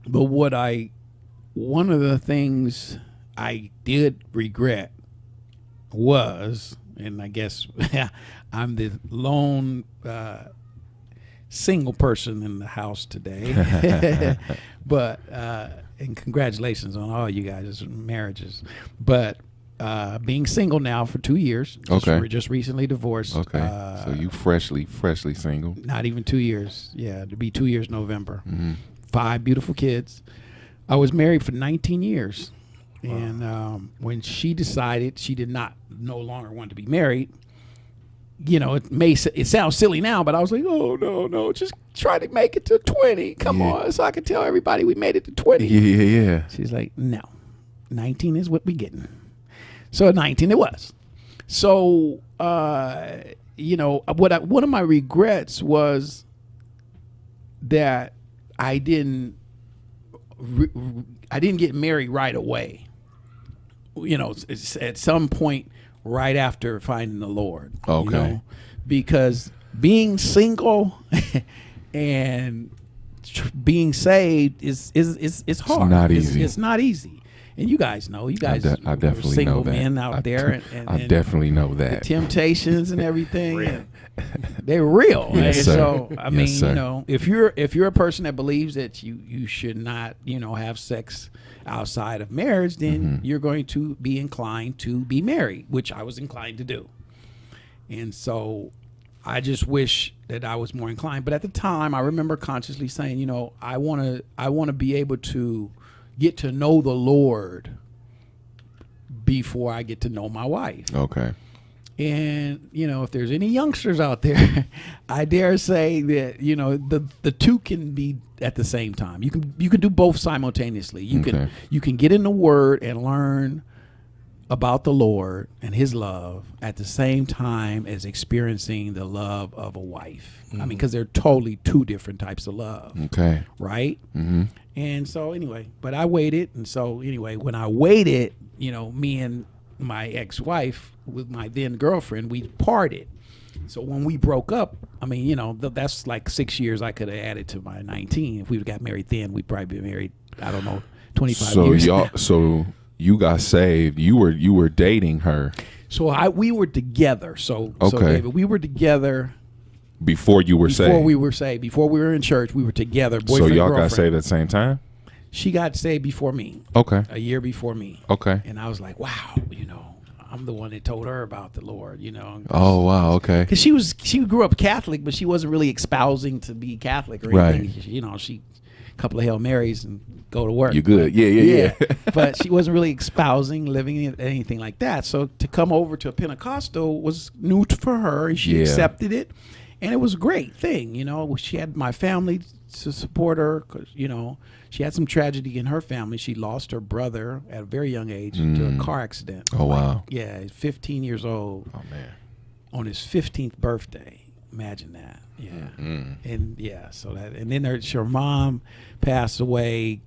but one of the things I did regret was, and I guess I'm the lone single person in the house today, but and congratulations on all you guys' marriages. But being single now for 2 years. Just recently divorced. Okay. So you freshly single. Not even 2 years. Yeah, to be 2 years November. Mm-hmm. 5 beautiful kids. I was married for 19 years. Wow. And when she decided she did no longer want to be married, it sounds silly now, but I was like, oh, no, just try to make it to 20. Come on, so I can tell everybody we made it to 20. Yeah. She's like, no, 19 is what we getting. So 19 it was. So, one of my regrets was that I didn't get married right away. At some point right after finding the Lord. Okay. Because being single and being saved is hard. It's not easy. It's not easy. And you guys know. You guys I definitely single know that. men out there. I definitely know that. The temptations and everything. They're real. Yes, sir. So I mean, sir. if you're a person that believes that you should not, have sex outside of marriage, then you're going to be inclined to be married, which I was inclined to do. And so I just wish that I was more inclined. But at the time, I remember consciously saying, I want to be able to get to know the Lord before I get to know my wife. Okay. And, if there's any youngsters out there, I dare say that, the two can be at the same time. You can do both simultaneously. You can get in the Word and learn about the Lord and his love at the same time as experiencing the love of a wife. I mean, because they're totally two different types of love. Okay. Right? Mm-hmm. And so anyway, but I waited. And so anyway, when I waited, me and my ex-wife with my then girlfriend, we parted. So when we broke up, I mean, that's like 6 years I could have added to my 19. If we got married then, we'd probably be married, I don't know, 25 years. So you got saved. You were dating her. So we were together. So David, we were together before you were saved. Before we were saved. Before we were in church, we were together. So y'all got saved at the same time? She got saved before me. Okay. A year before me. Okay. And I was like, wow, I'm the one that told her about the Lord, Oh, wow, okay. Because she grew up Catholic, but she wasn't really espousing to be Catholic or anything. Right. She a couple of Hail Marys and go to work. You good. Yeah. But she wasn't really espousing, living anything like that. So to come over to a Pentecostal was new for her, and she accepted it. And it was a great thing, She had my family to support her because, she had some tragedy in her family. She lost her brother at a very young age to a car accident. Oh, wow. Yeah, 15 years old. Oh, man. On his 15th birthday. Imagine that. Yeah. And and then her mom passed away.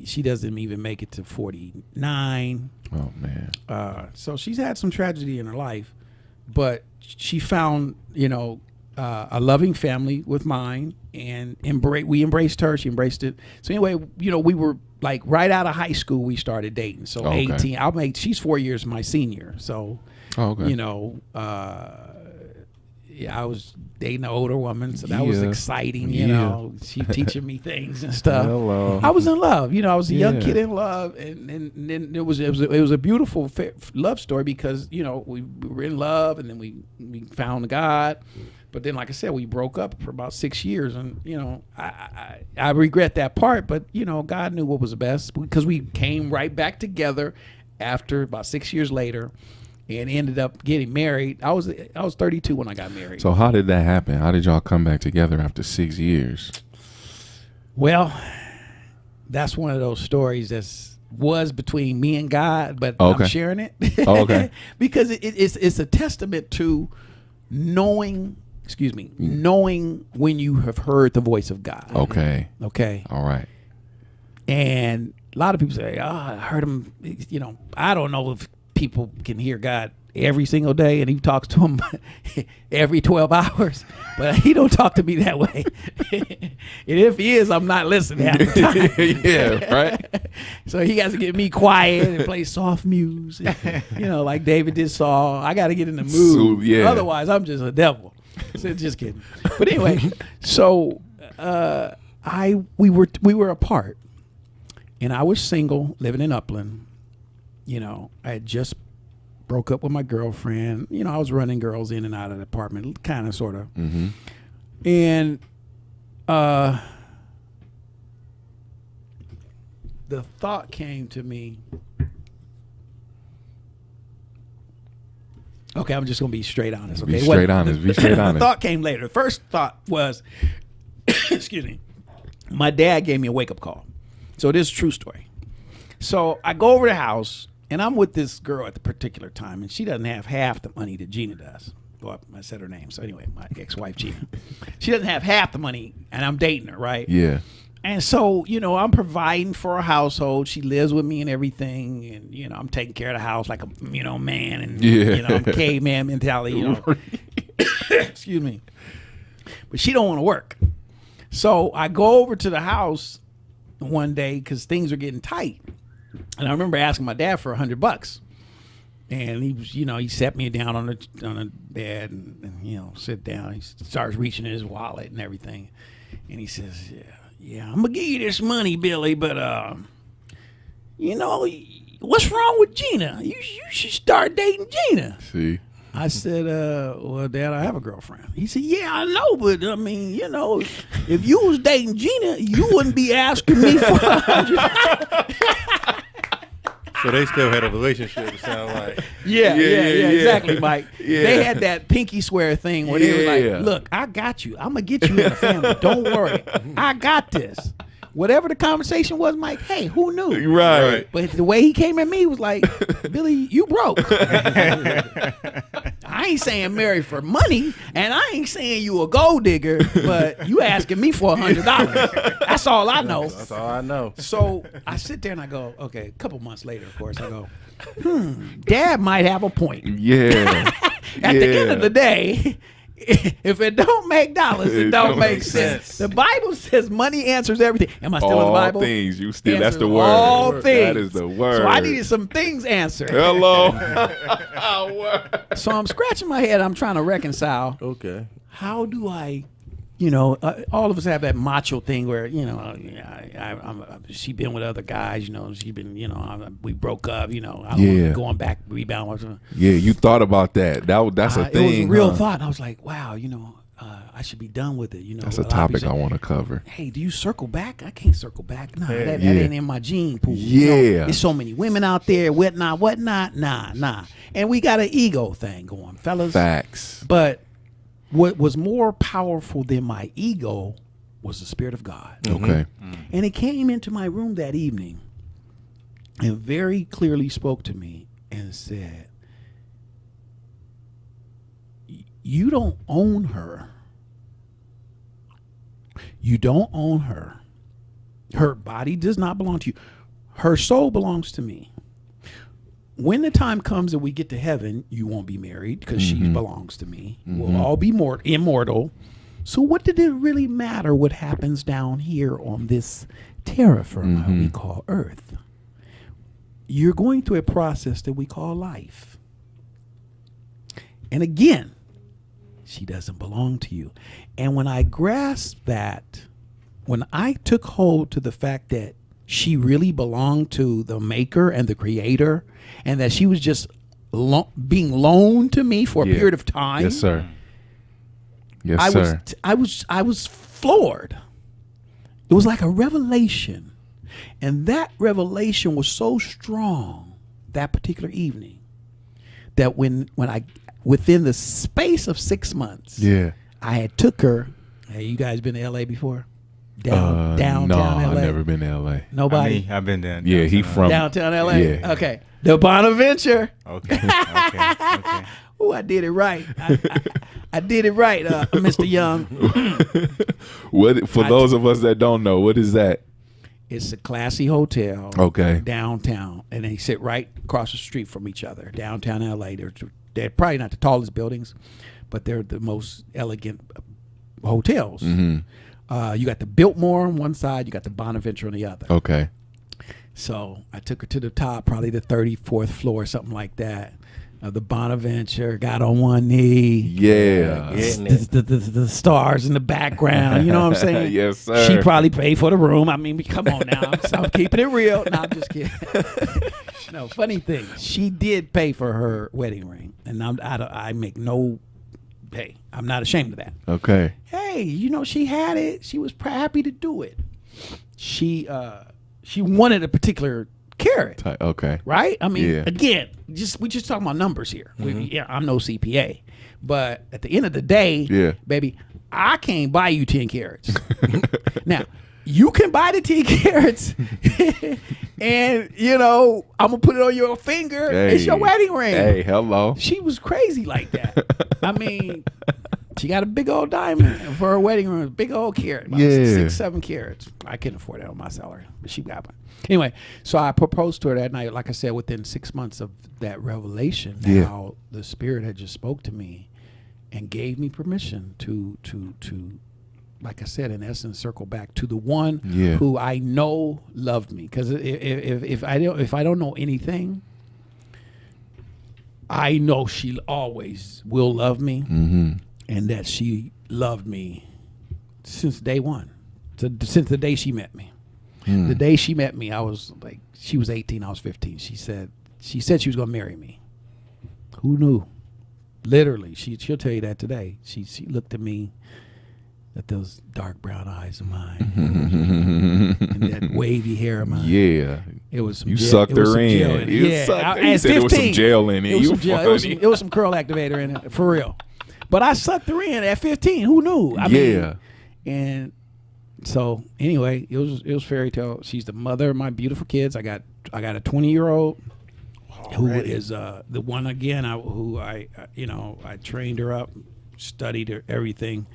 She doesn't even make it to 49. Oh, man. So she's had some tragedy in her life, but she found, a loving family with mine, and we embraced her. She embraced it. So anyway, we were like right out of high school, we started dating. So 18, she's 4 years my senior. So, I was dating an older woman, so that was exciting. She teaching me things and stuff. Hello. I was in love. I was a young kid in love, and then it was a beautiful love story because we were in love, and then we found God. But then, like I said, we broke up for about 6 years, and I regret that part. But God knew what was best because we came right back together after about 6 years later. And ended up getting married. I was 32 when I got married. So how did that happen? How did y'all come back together after 6 years? Well, that's one of those stories that was between me and God, but I'm sharing it. Okay. Because it's a testament to knowing when you have heard the voice of God. Okay. All right. And a lot of people say, I heard him, I don't know if people can hear God every single day, and he talks to him every 12 hours, but he don't talk to me that way. And if he is, I'm not listening half the time. Yeah, right. So he has to get me quiet and play soft music, like David did Saul. I got to get in the mood. Otherwise, I'm just a devil. So just kidding. But anyway, so we were apart, and I was single, living in Upland. I had just broke up with my girlfriend. I was running girls in and out of the apartment, kind of, sort of. Mm-hmm. And the thought came to me. Okay, I'm just going to be straight honest. Okay, Be straight honest. The thought came later. The first thought was, excuse me, my dad gave me a wake-up call. So this is a true story. So I go over to the house, and I'm with this girl at the particular time, and she doesn't have half the money that Gina does. Well, I said her name. So anyway, my ex-wife, Gina. She doesn't have half the money, and I'm dating her, right? Yeah. And so, I'm providing for her household. She lives with me and everything, and, I'm taking care of the house like a, man, and, I'm caveman mentality, Excuse me. But she don't want to work. So I go over to the house one day because things are getting tight. And I remember asking my dad for $100, and he was, he sat me down on the bed and sit down. He starts reaching in his wallet and everything, and he says, "Yeah, I'm gonna give you this money, Billy, but what's wrong with Gina? You should start dating Gina." See. I said, well, Dad, I have a girlfriend. He said, yeah, I know, but I mean, if you was dating Gina, you wouldn't be asking me for $100. So they still had a relationship, it sounds like. Yeah, exactly, Mike. Yeah. They had that pinky swear thing where they were like, look, I got you. I'm going to get you in the family. Don't worry. I got this. whatever the conversation was, I'm like, hey, who knew? Right. But the way he came at me was like, Billy, you broke. I ain't saying marry for money, and I ain't saying you a gold digger, but you asking me for $100. That's all I know. That's all I know. So I sit there and I go, okay, a couple months later, of course, I go, Dad might have a point. Yeah. At the end of the day, if it don't make dollars, it don't make sense. The Bible says money answers everything. Am I still in the Bible? All things. You still, Answers that's the word. all things. That is the word. So I needed some things answered. Hello. So I'm scratching my head. I'm trying to reconcile. Okay. How do I, all of us have that macho thing where, she been with other guys, she been, we broke up, I don't want to going back, rebound. Yeah, you thought about that. That's a thing. It was a real thought. I was like, wow, I should be done with it. That's a topic I want to cover. Hey, do you circle back? I can't circle back. Nah, that ain't in my gene pool. Yeah. There's so many women out there, whatnot. Nah. And we got an ego thing going, fellas. Facts. But what was more powerful than my ego was the Spirit of God. Okay. And it came into my room that evening and very clearly spoke to me and said, you don't own her. You don't own her. Her body does not belong to you. Her soul belongs to me. When the time comes that we get to heaven, you won't be married because she belongs to me. We'll all be immortal. So what did it really matter what happens down here on this terra firma we call Earth? You're going through a process that we call life. And again, she doesn't belong to you. And when I grasped that, when I took hold to the fact that she really belonged to the maker and the creator, and that she was just being loaned to me for a period of time. Yes, sir. Yes, sir. I was floored. It was like a revelation. And that revelation was so strong that particular evening that when I within the space of 6 months, I had took her. Hey, you guys been to LA before? Downtown no, LA? I've never been to LA. Nobody? I've been there. Yeah, he from downtown LA? Yeah. Okay. The Bonaventure. Okay. Oh, I did it right. I did it right, Mr. Young. What for those of us that don't know, what is that? It's a classy hotel. Okay. Downtown, and they sit right across the street from each other. Downtown LA. They're probably not the tallest buildings, but they're the most elegant hotels. You got the Biltmore on one side, you got the Bonaventure on the other. Okay. So I took her to the top, probably the 34th floor, something like that. The Bonaventure, got on one knee. Yeah. The stars in the background. You know what I'm saying? Yes, sir. She probably paid for the room. I mean, come on now. I'm keeping it real. No, I'm just kidding. No, funny thing. She did pay for her wedding ring. And I make no pay. I'm not ashamed of that. Okay. Hey, she had it. She was happy to do it. She wanted a particular carat. Okay. Right? I mean, again, we just talking about numbers here. I'm no CPA. But at the end of the day, baby, I can't buy you 10 carats. Now, you can buy the 10 carats and, I'm going to put it on your finger. Hey, it's your wedding ring. Hey, hello. She was crazy like that. I mean, she got a big old diamond for her wedding ring, big old carat, about 6, 7 carats. I couldn't afford that on my salary, but she got one. Anyway, so I proposed to her that night. Like I said, within 6 months of that revelation, how the Spirit had just spoke to me and gave me permission to like I said, in essence, circle back to the one who I know loved me. Because if I don't know anything, I know she always will love me, and that she loved me since day one, since the day she met me. The day she met me, I was like, she was 18, I was 15. She said she was going to marry me. Who knew? Literally, she'll tell you that today. She looked at me, at those dark brown eyes of mine, and that wavy hair of mine. Yeah, it was. You sucked her in. You said there was some gel in it. It was some curl activator in it, for real. But I sucked her in at 15. Who knew? I mean, and So anyway, it was fairy tale. She's the mother of my beautiful kids. I got a 20-year-old who is the one again. I trained her up, studied her everything,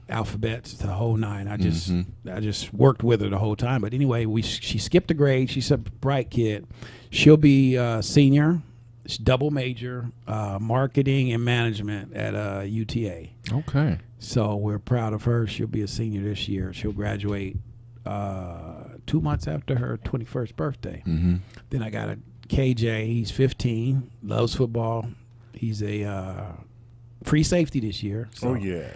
alphabets, the whole nine. I just worked with her the whole time. But anyway, she skipped a grade. She's a bright kid. She'll be senior. She's double major, marketing and management at UTA. Okay. So we're proud of her. She'll be a senior this year. She'll graduate 2 months after her 21st birthday. Mm-hmm. Then I got a KJ. He's 15, loves football. He's a free safety this year. So Oh yeah.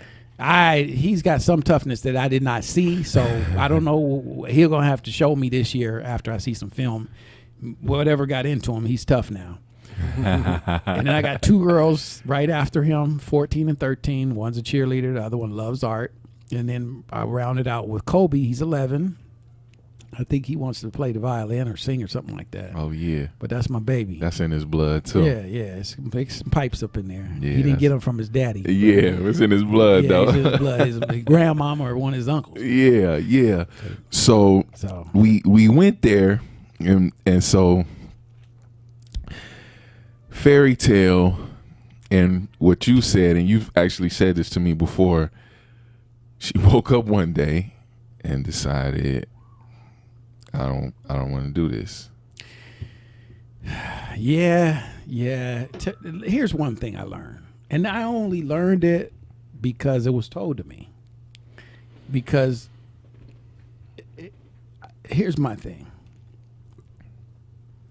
He's got some toughness that I did not see. So I don't know. He's gonna have to show me this year after I see some film. Whatever got into him, he's tough now. And then I got two girls right after him, 14 and 13. One's a cheerleader, the other one loves art. And then I rounded out with Kobe. He's 11. I think he wants to play the violin or sing or something like that. Oh yeah. But that's my baby. That's in his blood too. Yeah. It's some pipes up in there. Yeah, He didn't get them from his daddy. Yeah, it's in his blood though. It's in his blood. His grandmama or one of his uncles. Yeah. So we went there, and so fairy tale, and what you said, and you've actually said this to me before. She woke up one day and decided, I don't want to do this. Yeah. Here's one thing I learned, and I only learned it because it was told to me. Because here's my thing.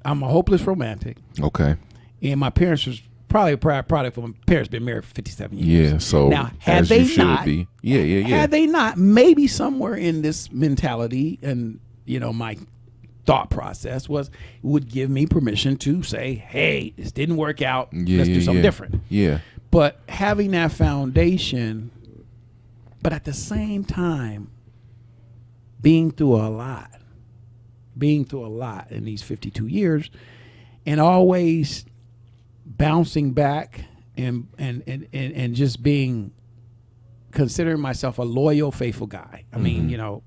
I'm a hopeless romantic. Okay. And my parents was probably a product of my parents been married for 57 years. Yeah, so now had as they you should not, be. Yeah. Had they not, maybe somewhere in this mentality and my thought process would give me permission to say, hey, this didn't work out. Let's do something different. Yeah. But having that foundation, but at the same time, being through a lot in these 52 years, and always bouncing back and just considering myself a loyal, faithful guy. I mean,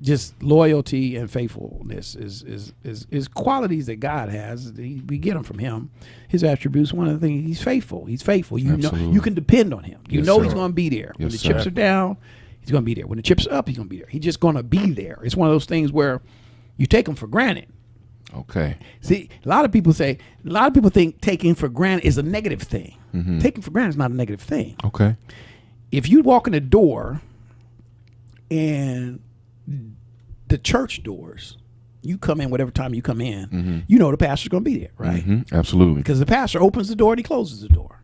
just loyalty and faithfulness is qualities that God has. We get them from Him. His attributes. One of the things, He's faithful. He's faithful. You know, you can depend on Him. You know He's going to be there when the chips are down. He's going to be there when the chips are up. He's going to be there. He's just going to be there. It's one of those things where you take Him for granted. Okay. See, a lot of people think taking for granted is a negative thing. Mm-hmm. Taking for granted is not a negative thing. Okay. If you walk in the door and the church doors, you come in whatever time you come in, you know the pastor's going to be there, right? Mm-hmm. Absolutely. Because the pastor opens the door and he closes the door.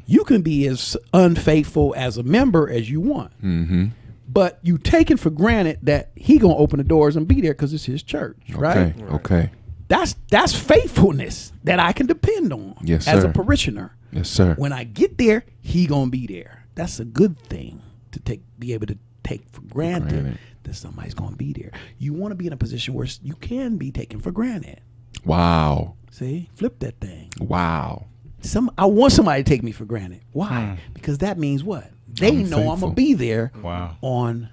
You can be as unfaithful as a member as you want. Mm-hmm. But you taking for granted that he going to open the doors and be there because it's his church, right? Okay. That's faithfulness that I can depend on as a parishioner. Yes, sir. When I get there, he gonna be there. That's a good thing to be able to take for granted that somebody's gonna be there. You want to be in a position where you can be taken for granted. Wow. See, flip that thing. Wow. I want somebody to take me for granted. Why? Because that means what? They know I'm gonna be there. Wow. On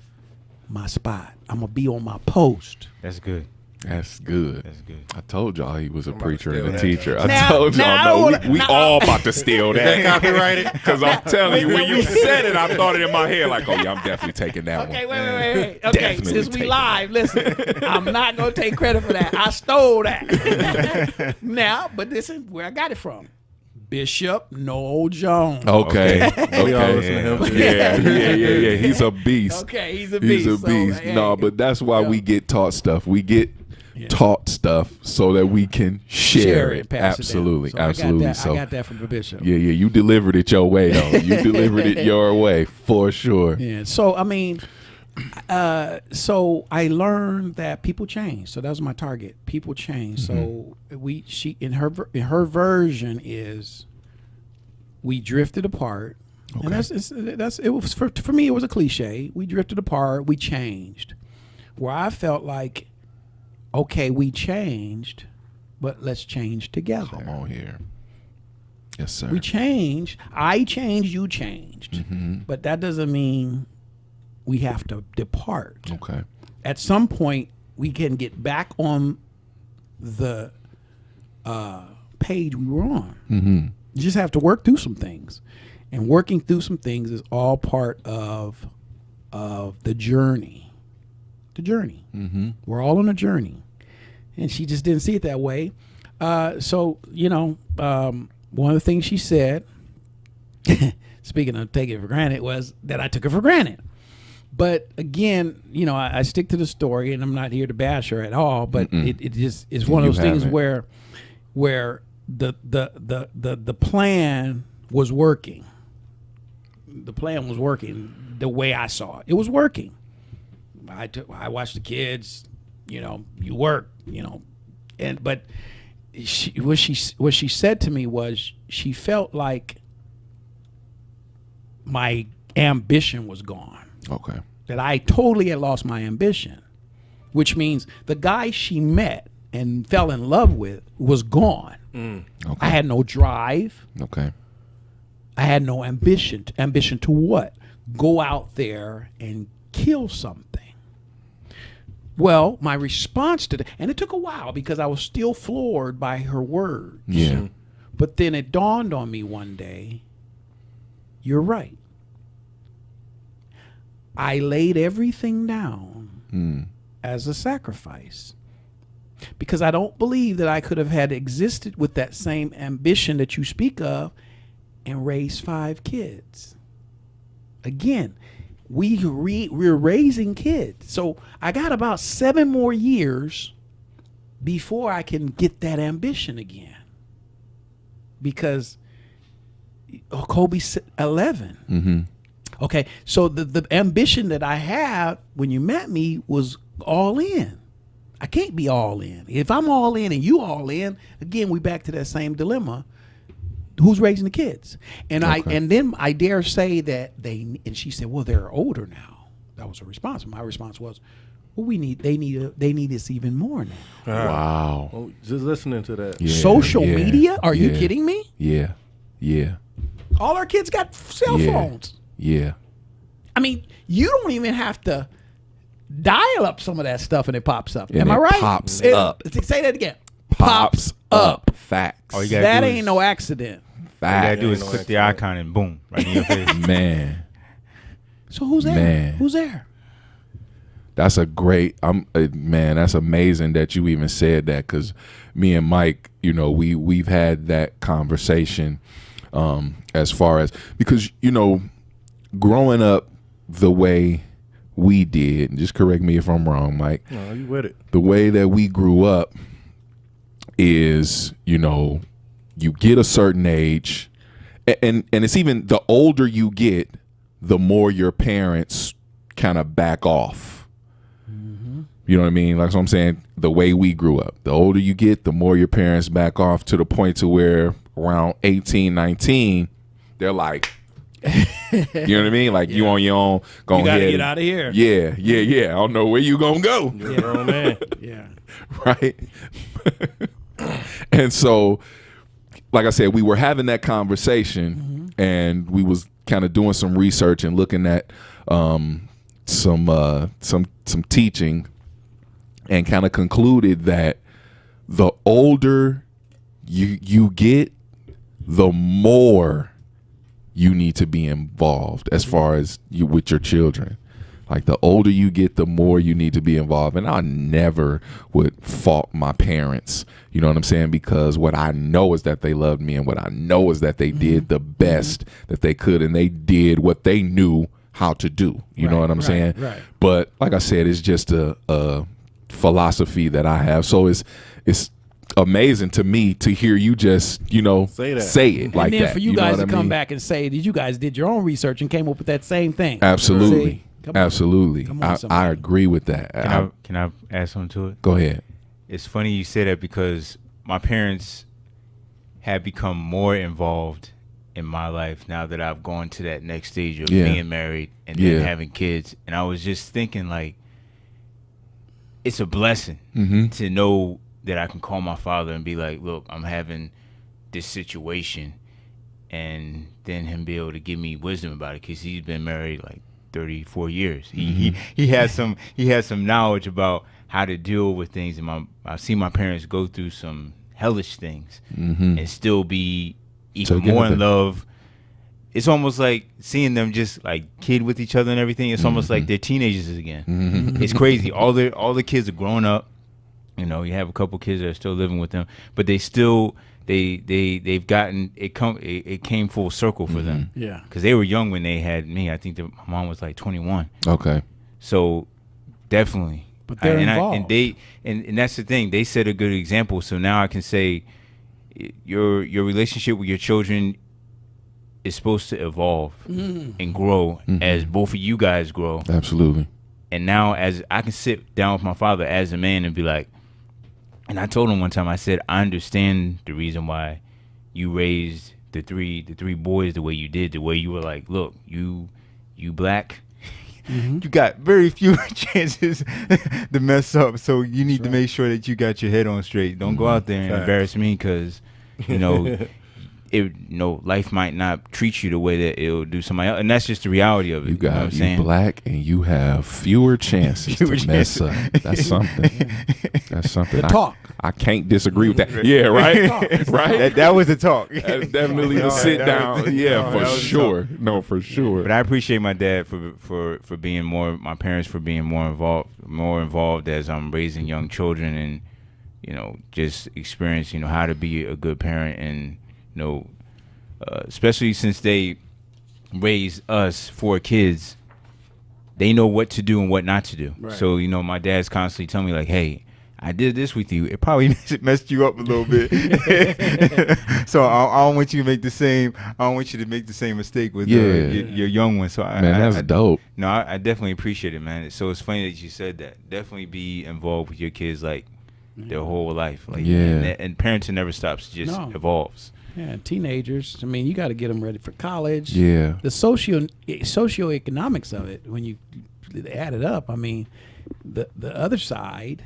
my spot. I'm gonna be on my post. That's good. That's good. That's good. I told y'all he was a preacher steal and a that. teacher. I Now- told now y'all. I No, wanna- we now- all about to steal that. Copyrighted. Because I'm telling you, when you said it, I thought it in my head like, oh yeah, I'm definitely taking that Okay, one. wait. Okay, Definitely since we taking live, listen, I'm not gonna take credit for that. I stole that. Now, but this is where I got it from. Bishop Noel Jones. Okay. We all listen to him too. Yeah. He's a beast. Okay, he's a beast. He's a beast. So, hey, No, but that's why we get taught stuff. We get taught stuff so that we can share it. pass Absolutely. it down. So Absolutely. I got that from the bishop. Yeah, you delivered it your way though. You delivered it your way for sure. Yeah. So I mean, so I learned that people change. So that was my target. People change. So she in her version is we drifted apart. Okay. And that's it was for me. It was a cliche. We drifted apart. We changed. Where I felt like, okay, we changed, but let's change together. Come on here. Yes, sir. We changed. I changed. You changed. But that doesn't mean we have to depart. Okay. At some point, we can get back on the page we were on. Mm-hmm. You just have to work through some things, and working through some things is all part of the journey. The journey. Mm-hmm. We're all on a journey, and she just didn't see it that way. So one of the things she said, speaking of taking it for granted, was that I took it for granted. But again, I stick to the story, and I'm not here to bash her at all. But it just is one of those things where the plan was working. The plan was working the way I saw it. It was working. I watched the kids. You work. But what she said to me was she felt like my ambition was gone. Okay. That I totally had lost my ambition, which means the guy she met and fell in love with was gone. Okay. I had no drive. Okay. I had no ambition. Ambition to what? Go out there and kill something. Well, my response to that, and it took a while because I was still floored by her words. Yeah. But then it dawned on me one day, you're right. I laid everything down as a sacrifice because I don't believe that I could have had existed with that same ambition that you speak of and raised 5 kids. Again, we're raising kids. So I got about 7 more years before I can get that ambition again. Because Kobe's 11. Mm-hmm. Okay, so the ambition that I had when you met me was all in. I can't be all in. If I'm all in and you all in, again, we back to that same dilemma. Who's raising the kids? And then I dare say that and she said, well, they're older now. That was her response. My response was, well, they need us even more now. Wow. Oh, just listening to that. Yeah, Social media? Are you kidding me? Yeah. Yeah. All our kids got cell phones. Yeah. I mean, you don't even have to dial up some of that stuff and it pops up. And Am I it right? pops up. Say that again. Pops up. Facts. All you gotta That do ain't is- no accident. All you gotta Facts. do is no click the accident. icon and boom, right in your face. Man. So who's there? Man. Who's there? That's a great, man, that's amazing that you even said that, because me and Mike, we've had that conversation as far as, because, growing up the way we did, and just correct me if I'm wrong, Mike. No, you with it. The way that we grew up is, you get a certain age, and it's even the older you get, the more your parents kind of back off. You know what I mean? Like, so I'm saying, the way we grew up, the older you get, the more your parents back off, to the point to where around 18, 19, they're like, you know what I mean? Like, you on your own, go You gotta ahead. get out of here. Yeah. I don't know where you gonna go. You're a grown man. Yeah. Right? And so, like I said, we were having that conversation, and we was kind of doing some research and looking at some teaching, and kind of concluded that the older you get, the more you need to be involved as far as you with your children. Like, the older you get, the more you need to be involved. And I never would fault my parents, you know what I'm saying? Because what I know is that they loved me, and what I know is that they did the best that they could, and they did what they knew how to do. You know what I'm saying? Right. But like I said, it's just a philosophy that I have. So it's amazing to me to hear you just, Say that. say it like And then that. for you know guys what to I come mean? back and say that you guys did your own research and came up with that same thing. Absolutely. See? Come on. Absolutely. Come on, I somebody. agree with that. Can I add something to it? Go ahead. It's funny you say that, because my parents have become more involved in my life now that I've gone to that next stage of Yeah. being married and Yeah. then having kids. And I was just thinking, like, it's a blessing to know that I can call my father and be like, look, I'm having this situation, and then him be able to give me wisdom about it, because he's been married like 34 years. He has some knowledge about how to deal with things, and I've seen my parents go through some hellish things and still be even more in love. It's almost like seeing them just like kid with each other and everything. It's almost like they're teenagers again. It's crazy. All the kids are grown up. You know, you have a couple kids that are still living with them, but they still they've gotten it. It came full circle for them. Yeah, because they were young when they had me. I think that my mom was like 21. Okay, so definitely. But they're involved. And that's the thing. They set a good example. So now I can say your relationship with your children is supposed to evolve and grow as both of you guys grow. Absolutely. And now as I can sit down with my father as a man and be like, and I told him one time, I said, I understand the reason why you raised the three boys the way you did, the way you were like, look, you black, you got very few chances to mess up. So you need to make sure that you got your head on straight. Don't go out there and embarrass me, because, life might not treat you the way that it'll do somebody else, and that's just the reality of it. You know what I'm saying? Black, and you have fewer chances to mess up. That's something. That's something. Talk. I can't disagree with that. Yeah, right. Right. That was the talk. That's definitely the sit down. Yeah, for sure. No, for sure. But I appreciate my dad for being my parents for being more involved as I'm raising young children, and just experiencing how to be a good parent, and especially since they raised us 4 kids, they know what to do and what not to do. Right. So, my dad's constantly telling me like, hey, I did this with you. It probably messed you up a little bit. So I don't want you to make the same. I don't want you to make the same mistake with your young one. So that's dope. No, I definitely appreciate it, man. So it's funny that you said that. Definitely be involved with your kids like their whole life. Like, and parenting never stops. It just evolves. Yeah, teenagers. I mean, you got to get them ready for college. Yeah. The socioeconomics of it, when you add it up, I mean, the other side,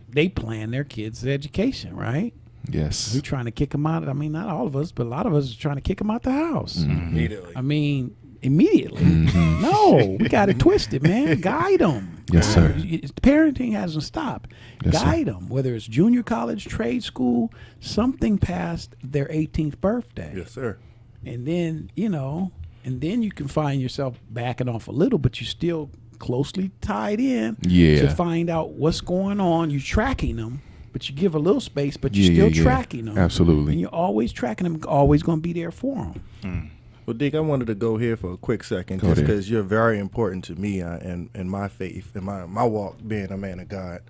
they plan their kids' education, right? Yes. We're trying to kick them out. I mean, not all of us, but a lot of us are trying to kick them out the house. Immediately. I mean, immediately. No, we got it twisted, man. Guide them. Yes, sir. Parenting hasn't stopped. Yes, Guide them, whether it's junior college, trade school, something past their 18th birthday. Yes, sir. And then, you can find yourself backing off a little, but you still closely tied in to find out what's going on. You're tracking them, but you give a little space, but you're still tracking them. Absolutely. And you're always tracking them, always going to be there for them. Well, Dick, I wanted to go here for a quick second, just because you're very important to me and my faith and my walk, being a man of God.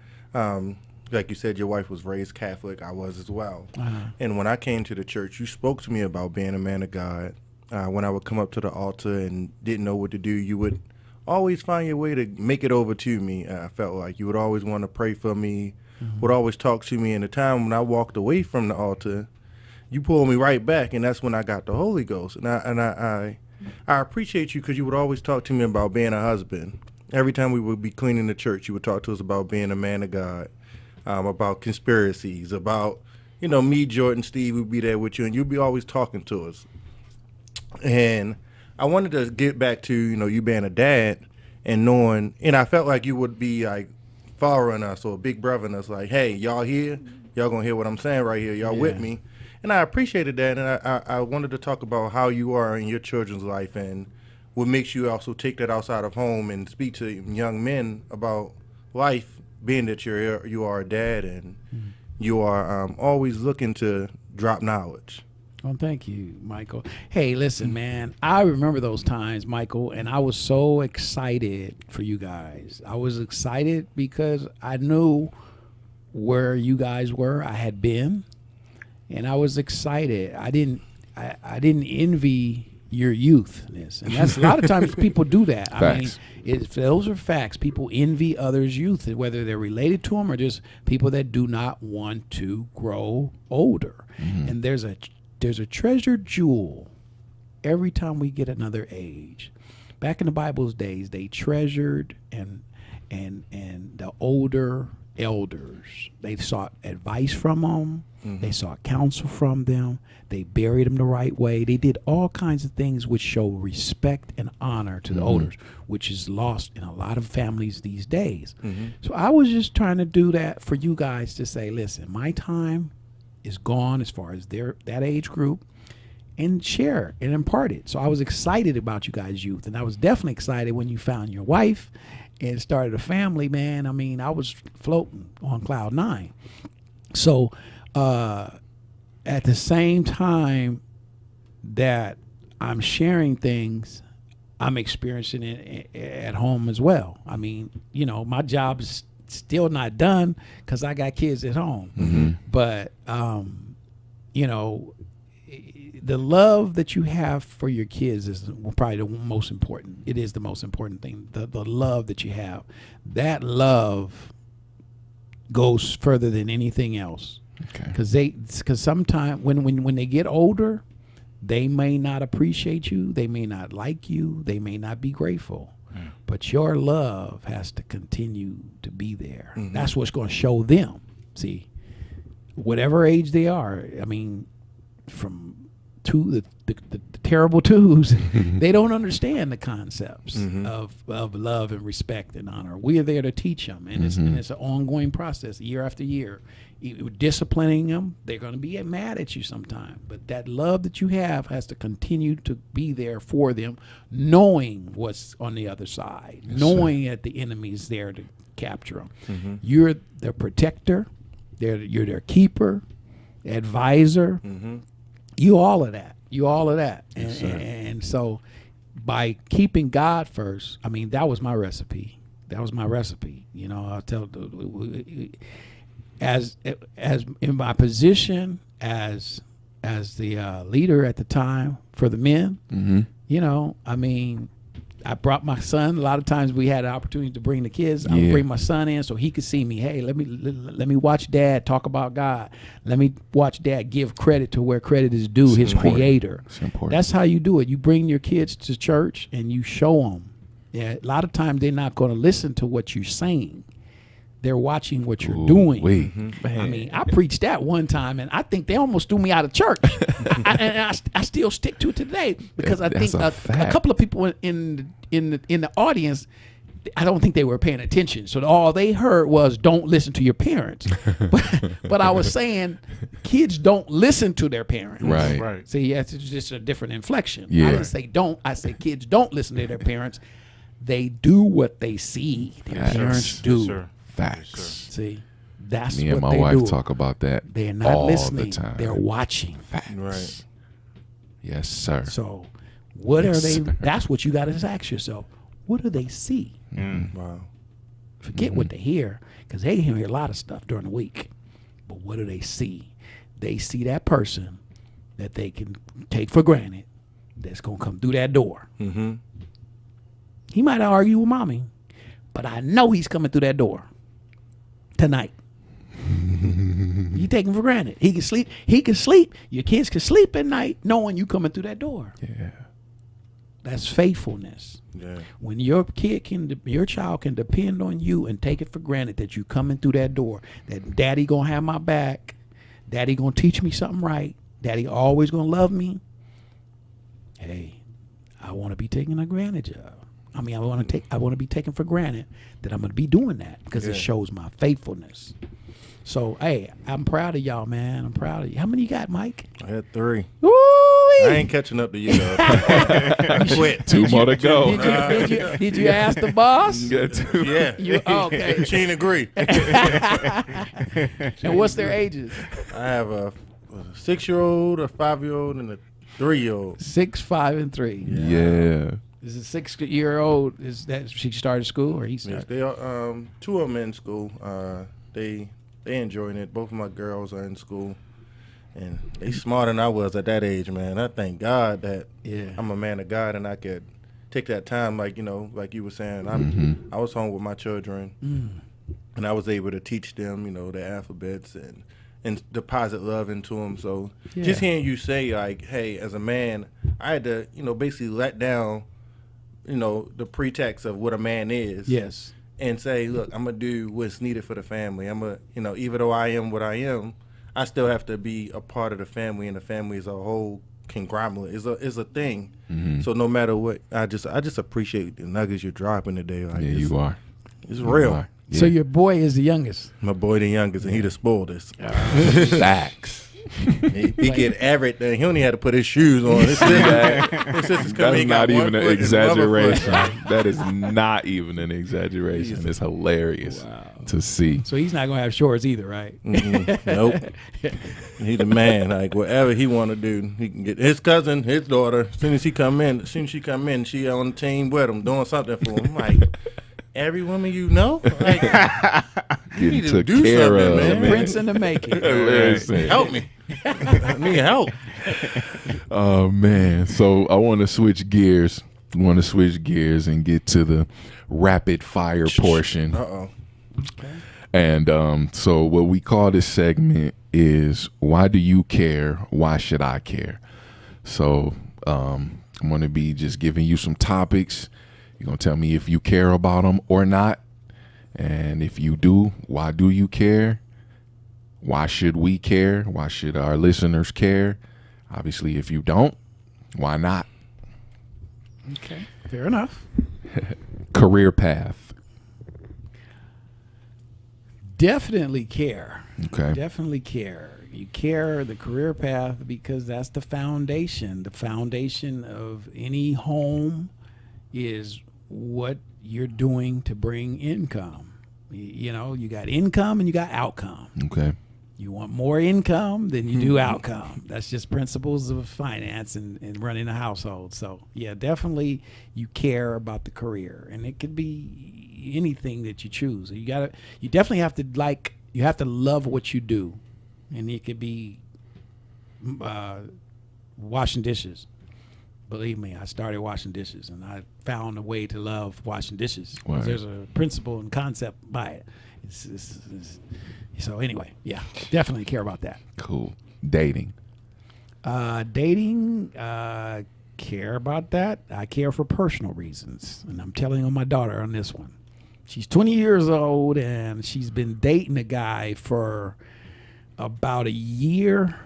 Like you said, your wife was raised Catholic. I was as well. And when I came to the church, you spoke to me about being a man of God. When I would come up to the altar and didn't know what to do, you would always find your way to make it over to me. I felt like you would always want to pray for me, would always talk to me. And the time when I walked away from the altar, you pulled me right back, and that's when I got the Holy Ghost. And I appreciate you, because you would always talk to me about being a husband. Every time we would be cleaning the church, you would talk to us about being a man of God, about conspiracies, about, me, Jordan, Steve would be there with you, and you'd be always talking to us. And I wanted to get back to, you being a dad and knowing, and I felt like you would be like following us or big brothering us, like, hey, y'all here? Y'all gonna hear what I'm saying right here? Y'all with me? And I appreciated that, and I wanted to talk about how you are in your children's life and what makes you also take that outside of home and speak to young men about life, being that you are a dad and you are always looking to drop knowledge. Well, thank you, Michael. Hey, listen, man, I remember those times, Michael, and I was so excited for you guys. I was excited because I knew where you guys were. I had been, and I was excited. I didn't envy your youthness, and that's a lot of times people do that. Facts. I mean, those are facts. People envy others' youth, whether they're related to them or just people that do not want to grow older. And there's a treasured jewel every time we get another age. Back in the Bible's days, they treasured and the older elders. They sought advice from them. They sought counsel from them. They buried them the right way. They did all kinds of things which show respect and honor to the elders, which is lost in a lot of families these days. So I was just trying to do that for you guys to say, listen, my time is gone as far as that age group, and share and impart it. So I was excited about you guys' youth, and I was definitely excited when you found your wife and started a family, man. I mean, I was floating on cloud 9. So at the same time that I'm sharing things, I'm experiencing it at home as well. I mean, you know, my job is still not done because I got kids at home. But, you know, the love that you have for your kids is probably the most important. It is the most important thing. The love that you have. That love goes further than anything else. Because sometimes when they get older, they may not appreciate you, they may not like you, they may not be grateful, but your love has to continue to be there. That's what's going to show them. See, whatever age they are, I mean, from the terrible twos, they don't understand the concepts of love and respect and honor. We are there to teach them, and it's an ongoing process, year after year. Disciplining them, they're going to be mad at you sometime, but that love that you have has to continue to be there for them, knowing what's on the other side, knowing that the enemy is there to capture them. You're their protector, you're their keeper, advisor. You all of that. And so by keeping God first, I mean, that was my recipe. You know, I'll tell as in my position as the leader at the time for the men, you know, I mean, I brought my son. A lot of times we had an opportunity to bring the kids. I would bring my son in so he could see me. Hey, let me watch Dad talk about God. Let me watch Dad give credit to where credit is due, his creator. That's how you do it. You bring your kids to church and you show them. Yeah, a lot of times they're not going to listen to what you're saying. They're watching what you're doing. I mean, I preached that one time, and I think they almost threw me out of church. I still stick to it today because I think a couple of people in the audience, I don't think they were paying attention. So all they heard was, "Don't listen to your parents." But I was saying, kids don't listen to their parents. Right. See, it's just a different inflection. Yeah. I didn't say don't. I say kids don't listen to their parents. They do what they see their parents do. Yes, sir. Facts. See, that's Me and what my they wife do. talk about that. They're not all listening. the time. They're watching. Facts. Right. Yes, sir. So, what are they? That's what you got to ask yourself. What do they see? Wow. Forget what they hear, because they hear a lot of stuff during the week. But what do they see? They see that person that they can take for granted that's gonna come through that door. He might argue with mommy, but I know he's coming through that door tonight. You take him for granted. He can sleep. Your kids can sleep at night knowing you coming through that door. Yeah. That's faithfulness. Yeah. When your child can depend on you and take it for granted that you coming through that door, that daddy gonna have my back, daddy gonna teach me something right, daddy always gonna love me. Hey, I want to be taken advantage of. I mean, I want to be taken for granted that I'm going to be doing that because it shows my faithfulness. So, hey, I'm proud of y'all, man. I'm proud of you. How many you got, Mike? I had 3. Woo-wee! I ain't catching up to you, though. I quit. 2 more to go. Did you ask the boss? Yeah. Okay. She didn't agree. And what's their ages? I have a 6-year-old, a 5-year-old, and a 3-year-old. 6, 5, and 3. Yeah. Is a 6-year-old? Is that she started school or he Yes, started? they are. 2 of them in school. They enjoying it. Both of my girls are in school, and they smarter than I was at that age, man. I thank God that I'm a man of God and I could take that time, like like you were saying. I was home with my children, and I was able to teach them, the alphabets and deposit love into them. So just hearing you say, like, hey, as a man, I had to, basically let down, the pretext of what a man is. Yes. and say, look, I'm gonna do what's needed for the family. Even though I am what I am, I still have to be a part of the family, and the family as a whole conglomerate is a thing. Mm-hmm. So no matter what, I just appreciate the nuggets you're dropping today. Like, you are. It's real. Are. Yeah. So your boy is the youngest. My boy the youngest, and he the spoilest. Facts. He get everything. He only had to put his shoes on. His sister's coming. That's not even an exaggeration. That That is not even an exaggeration. It's hilarious to see. So he's not gonna have shorts either, right? Nope. He the man. Like whatever he want to do, he can get his cousin, his daughter. As soon as she come in, she on the team with him, doing something for him. Like every woman you know, like you need to do something, man. Prince in the making. Listen. Help me. I need help. Oh man. So I want to switch gears. And get to the rapid fire portion. Uh-oh. And so what we call this segment is why do you care? Why should I care? So I'm going to be just giving you some topics. You're going to tell me if you care about them or not. And if you do, why do you care? Why should we care? Why should our listeners care? Obviously, if you don't, why not? Okay, fair enough. Career path. Definitely care. Okay. Definitely care. You care the career path because that's the foundation. The foundation of any home is what you're doing to bring income. You know, you got income and you got outcome. Okay. You want more income than you do outcome. That's just principles of finance and running a household. So yeah, definitely you care about the career, and it could be anything that you choose. You definitely have to love what you do, and it could be washing dishes. Believe me, I started washing dishes, and I found a way to love washing dishes. Right. There's a principle and concept by it. So anyway, yeah, definitely care about that. Cool. Dating. Care about that. I care for personal reasons, and I'm telling on my daughter on this one. She's 20 years old, and she's been dating a guy for about a year.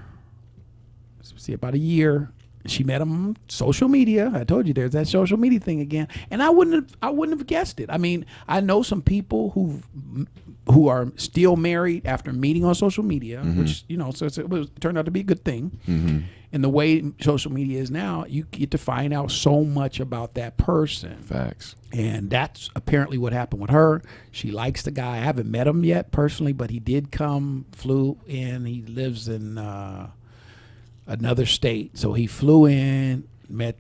About a year. She met him on social media. I told you there's that social media thing again, and I wouldn't have guessed it. I mean, I know some people who are still married after meeting on social media, which so it turned out to be a good thing. Mm-hmm. And the way social media is now, you get to find out so much about that person. Facts. And that's apparently what happened with her. She likes the guy. I haven't met him yet personally, but he did flew in. He lives in another state, so he flew in, met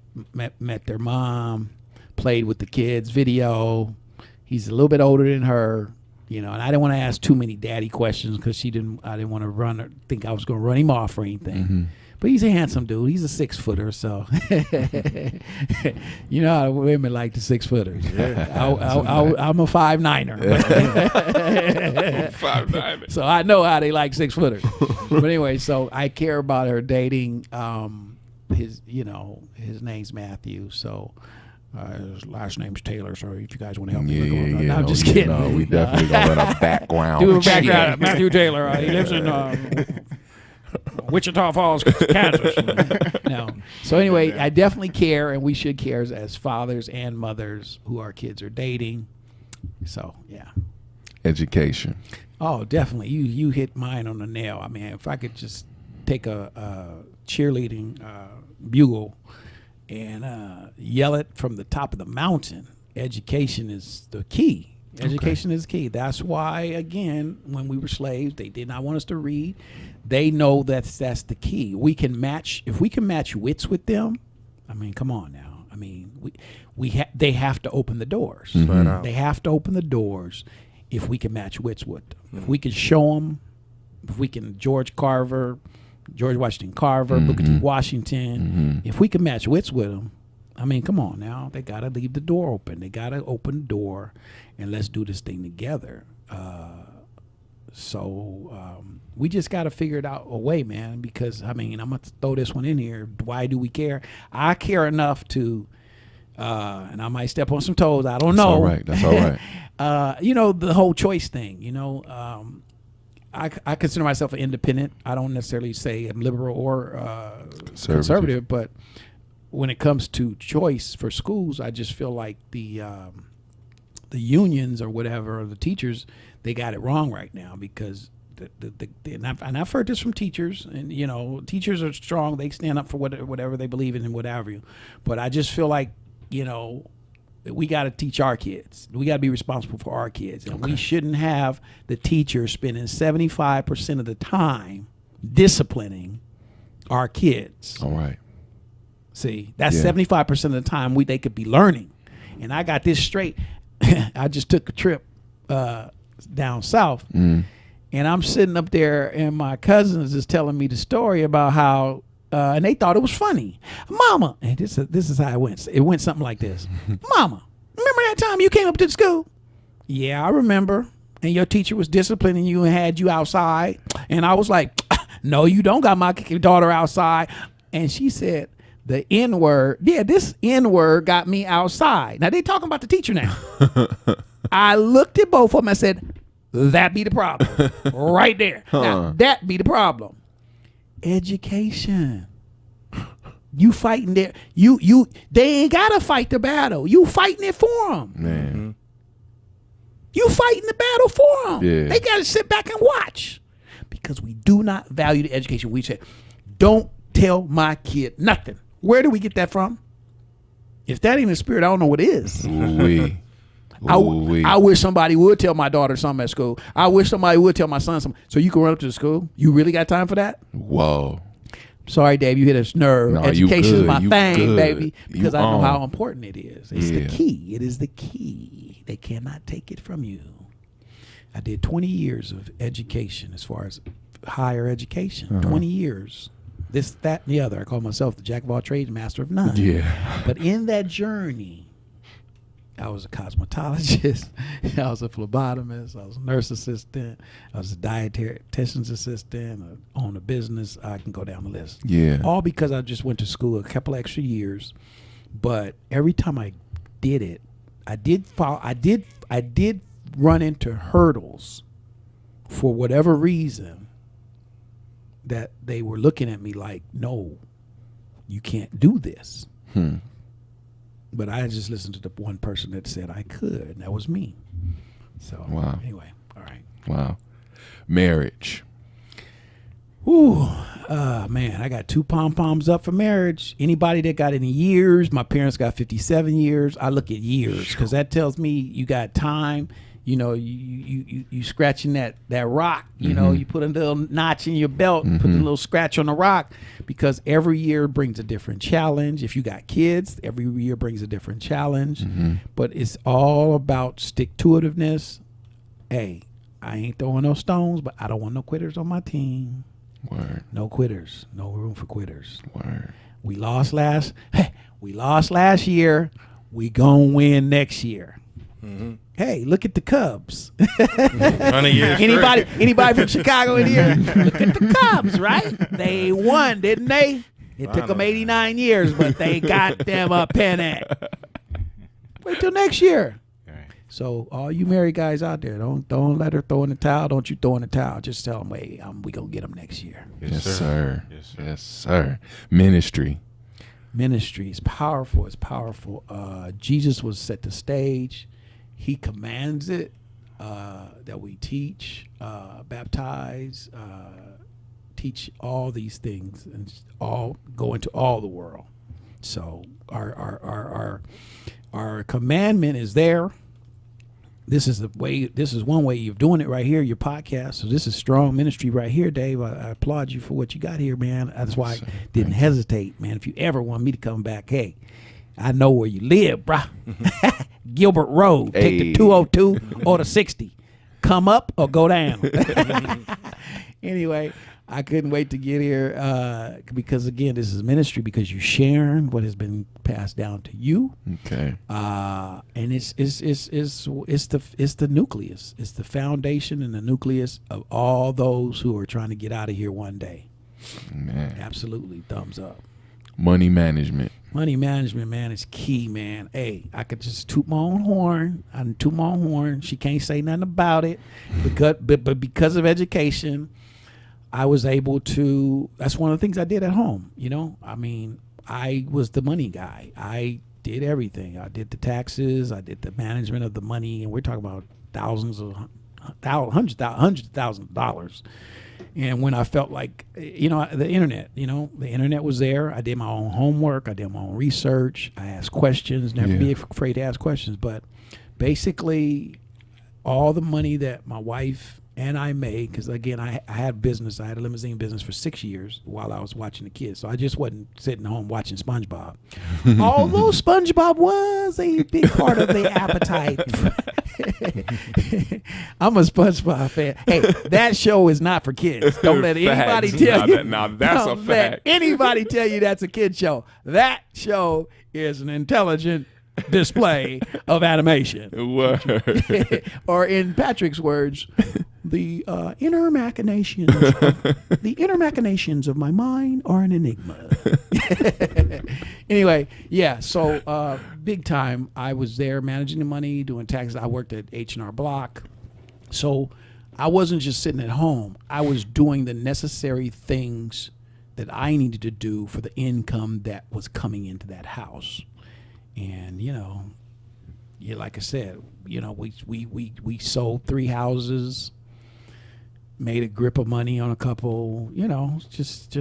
their mom, played with the kids, video. He's a little bit older than her, and I didn't want to ask too many daddy questions because I didn't want to think I was going to run him off or anything. Mm-hmm. But he's a handsome dude. He's a 6-footer, so you know how women like the 6-footers. Yeah. I'm a 5'9"er. 5'9". So I know how they like 6-footers. But anyway, so I care about her dating. His name's Matthew, so his last name's Taylor. So if you guys want to help me, no, I'm just kidding. No, we definitely gonna run a background. Do a background. Matthew Taylor. He lives in Wichita Falls, Kansas. No. So anyway, I definitely care, and we should care as fathers and mothers who our kids are dating. So yeah. Education. Oh, definitely. You hit mine on the nail. I mean, if I could just take a cheerleading bugle and yell it from the top of the mountain, education is the key. Education is key. That's why, again, when we were slaves, they did not want us to read. They know that's the key. If we can match wits with them, I mean, come on now. I mean, they have to open the doors. Mm-hmm. They have to open the doors if we can match wits with them. If we can show them, if we can George Washington Carver, Booker T. Washington, if we can match wits with them, I mean, come on now. They got to leave the door open. They got to open the door, and let's do this thing together. So we just got to figure it out a way, man, because, I mean, I'm going to throw this one in here. Why do we care? I care enough to and I might step on some toes. I don't That's know. all right. That's all right. You know, the whole choice thing, you know, I consider myself an independent. I don't necessarily say I'm liberal or conservative, but when it comes to choice for schools, I just feel like the unions or whatever, or the teachers, they got it wrong right now because and I've heard this from teachers, and you know, teachers are strong. They stand up for whatever they believe in and whatever you. But I just feel like, you know, we got to teach our kids. We got to be responsible for our kids, and we shouldn't have the teachers spending 75% of the time disciplining our kids. All right. See, that's 75% of the time they could be learning. And I got this straight. I just took a trip down south, and I'm sitting up there, and my cousins is telling me the story about how, and they thought it was funny. Mama, and this is how it went. It went something like this. Mama, remember that time you came up to the school? Yeah, I remember. And your teacher was disciplining you and had you outside. And I was like, no, you don't got my daughter outside. And she said, the N-word, this N-word got me outside. Now, they talking about the teacher now. I looked at both of them and said, that be the problem. Right there. Now, that be the problem. Education. You fighting there. They ain't got to fight the battle. You fighting it for them. Man. You fighting the battle for them. Yeah. They got to sit back and watch. Because we do not value the education. We say, don't tell my kid nothing. Where do we get that from? If that ain't the spirit, I don't know what is. Ooh-wee. I wish somebody would tell my daughter something at school. I wish somebody would tell my son something. So you can run up to the school? You really got time for that? Whoa. Sorry, Dave, you hit a nerve. No, Education is my you thing, good. baby, because I know on. how important it is. It's the Yeah. key. It is the key. They cannot take it from you. I did 20 years of education as far as higher education. 20 years. This, that, and the other. I call myself the jack of all trades, master of none. Yeah. But in that journey, I was a cosmetologist, I was a phlebotomist, I was a nurse assistant, I was a dietitian's assistant, I owned a business. I can go down the list. Yeah. All because I just went to school a couple extra years. But every time I did it, I did run into hurdles for whatever reason that they were looking at me like, no, you can't do this. But I just listened to the one person that said I could, and that was me. So anyway, all right. Wow. Marriage. Ooh, man, I got 2 pom-poms up for marriage. Anybody that got any years, my parents got 57 years. I look at years because that tells me you got time. You know, you scratching that rock. You know, you put a little notch in your belt, and put a little scratch on the rock, because every year brings a different challenge. If you got kids, every year brings a different challenge. But it's all about stick-to-itiveness. Hey, I ain't throwing no stones, but I don't want no quitters on my team. Word. No quitters. No room for quitters. Word. We lost last year. We gonna win next year. Hey, look at the Cubs. 100 years Anybody from Chicago in here? Look at the Cubs, right? They won, didn't they? It took them 89 years, but they got them a pennant. Wait till next year. So all you married guys out there, don't let her throw in the towel. Don't you throw in the towel. Just tell them, hey, we gonna get them next year. Yes, sir. Yes, sir. Ministry is powerful. It's powerful. Jesus was set the stage. He commands it, that we teach, baptize, teach all these things, and all go into all the world. So our commandment is there. This is the way. This is one way you're doing it right here, your podcast. So this is strong ministry right here, Dave. I applaud you for what you got here, man. That's why I didn't hesitate, man. If you ever want me to come back, hey, I know where you live, bruh. Gilbert Road. Take the 202 or the 60. Come up or go down. Anyway, I couldn't wait to get here because, again, this is ministry, because you're sharing what has been passed down to you. Okay. And it's the nucleus. It's the foundation and the nucleus of all those who are trying to get out of here one day. Man. Absolutely. Thumbs up. Money management. Money management, man, is key, man. Hey, I could just toot my own horn. I can toot my own horn. She can't say nothing about it. But because of education, I was able to, that's one of the things I did at home, you know? I mean, I was the money guy. I did everything. I did the taxes. I did the management of the money. And we're talking about hundreds of thousands of dollars. And when I felt like, you know, the internet was there. I did my own homework. I did my own research. I asked questions. Never be afraid to ask questions. But basically, all the money that my wife and I made, because again, I had business. I had a limousine business for 6 years while I was watching the kids. So I just wasn't sitting home watching SpongeBob. Although SpongeBob was a big part of the appetite. I'm a SpongeBob fan. Hey, that show is not for kids. Don't let anybody tell you. Now that's a fact. Let anybody tell you that's a kid show. That show is an intelligent display of animation. Word. Or in Patrick's words, the inner machinations of my mind are an enigma. Anyway, yeah, so big time. I was there managing the money, doing taxes. I worked at H&R Block. So I wasn't just sitting at home. I was doing the necessary things that I needed to do for the income that was coming into that house. And, you know, like I said, you know, we sold 3 houses, made a grip of money on a couple, you know, just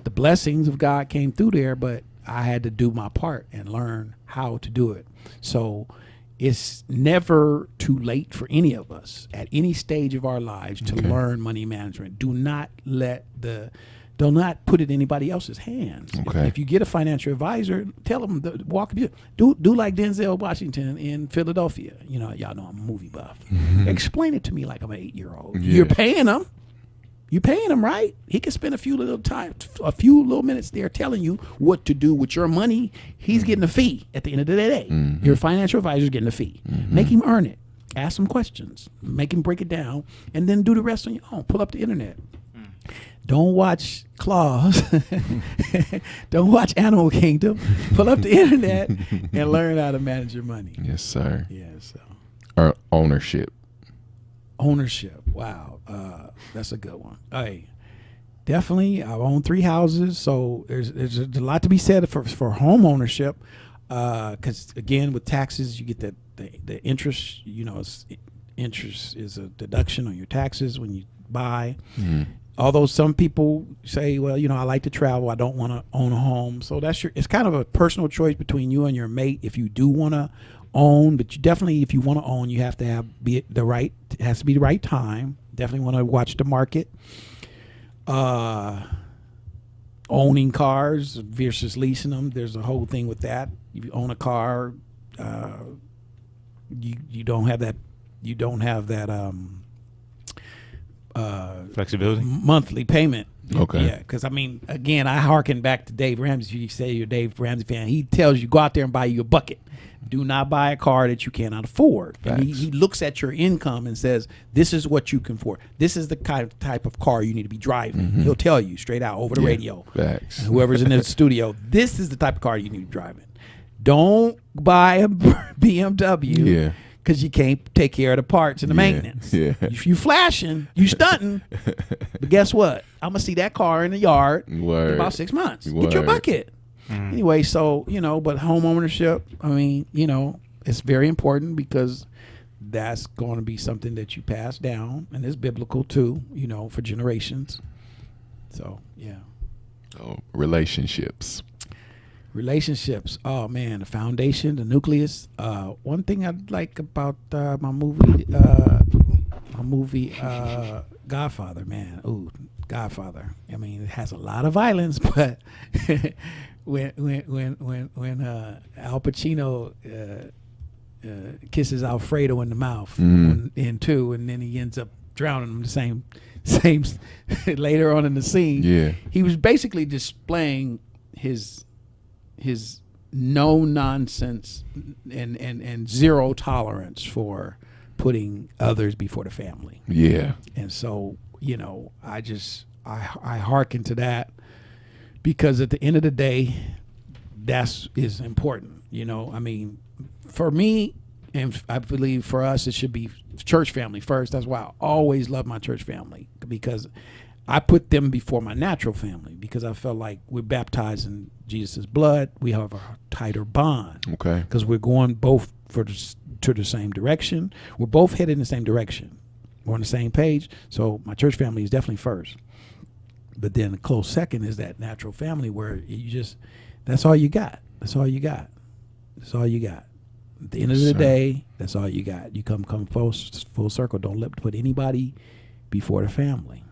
the blessings of God came through there, but I had to do my part and learn how to do it. So it's never too late for any of us at any stage of our lives to learn money management. Do not put it in anybody else's hands. Okay. If you get a financial advisor, tell them do like Denzel Washington in Philadelphia. You know, y'all know I'm a movie buff. Explain it to me like I'm an 8-year-old. Yeah. You're paying him. You're paying him, right? He can spend a few little minutes there telling you what to do with your money. He's getting a fee at the end of the day. Your financial advisor is getting a fee. Make him earn it. Ask him questions. Make him break it down, and then do the rest on your own. Pull up the internet. Don't watch Claws. Don't watch Animal Kingdom. Pull up the internet and learn how to manage your money. Yes, sir. Yeah. So Or ownership. Wow. That's a good one. Hey, definitely. I own 3 houses, so there's a lot to be said for home ownership. Because again, with taxes, you get the interest. You know, interest is a deduction on your taxes when you buy. Although some people say, well, you know, I like to travel. I don't want to own a home. So it's kind of a personal choice between you and your mate if you do want to own. But you definitely, if you want to own, you have to it has to be the right time. Definitely want to watch the market. Owning cars versus leasing them. There's a whole thing with that. If you own a car, you don't have that. You don't have that. Flexibility, monthly payment. Okay. Yeah, because I mean, again, I hearken back to Dave Ramsey. You say you're a Dave Ramsey fan. He tells you go out there and buy you a bucket. Do not buy a car that you cannot afford. And he looks at your income and says, "This is what you can afford. This is the type of car you need to be driving." He'll tell you straight out over the radio. Facts. Whoever's in the studio, this is the type of car you need to be driving. Don't buy a BMW. Yeah. Because you can't take care of the parts and the maintenance. Yeah. If you flashing, you stunting. But guess what? I'm going to see that car in the yard in about 6 months. Get your bucket. Anyway, so, you know, but home ownership, I mean, you know, it's very important because that's going to be something that you pass down. And it's biblical too, you know, for generations. So, yeah. Oh, relationships. Oh man, the foundation, the nucleus. One thing I like about my movie Godfather, man. Ooh, Godfather. I mean, it has a lot of violence, but when Al Pacino kisses Alfredo in the mouth in 2, and then he ends up drowning him the same later on in the scene. Yeah, he was basically displaying his no nonsense and zero tolerance for putting others before the family. Yeah. And so, you know, I hearken to that because at the end of the day, that's is important. You know, I mean, for me, and I believe for us, it should be church family first. That's why I always love my church family, because I put them before my natural family, because I felt like we're baptized in Jesus' blood. We have a tighter bond. Okay. Because we're going both to the same direction. We're both headed in the same direction. We're on the same page. So my church family is definitely first. But then a close second is that natural family where you just, that's all you got. That's all you got. That's all you got. At the end of the day, that's all you got. You come full circle. Don't let put anybody before the family.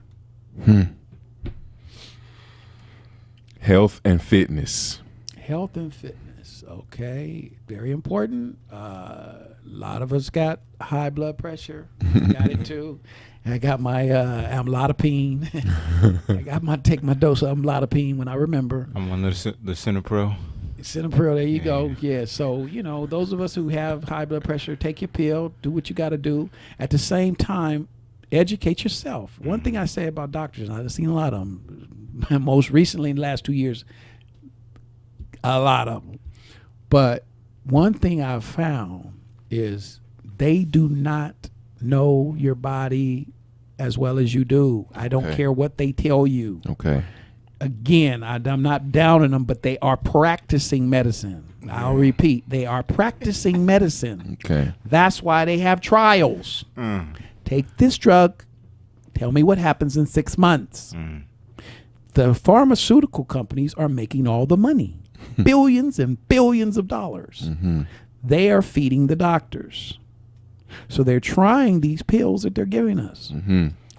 Health and fitness. Health and fitness. Okay, very important. A lot of us got high blood pressure. Got it too. I got my amlodipine. I got take my dose of amlodipine when I remember. I'm on the Cinepro. Cinepro, there you go. Yeah, so, you know, those of us who have high blood pressure, take your pill, do what you got to do. At the same time, educate yourself. One thing I say about doctors, and I've seen a lot of them, most recently in the last 2 years, a lot of them. But one thing I've found is they do not know your body as well as you do. I don't care what they tell you. Okay. Again, I'm not downing them, but they are practicing medicine. I'll repeat, they are practicing medicine. Okay. That's why they have trials. Take this drug, tell me what happens in 6 months. The pharmaceutical companies are making all the money, billions and billions of dollars. They are feeding the doctors. So they're trying these pills that they're giving us.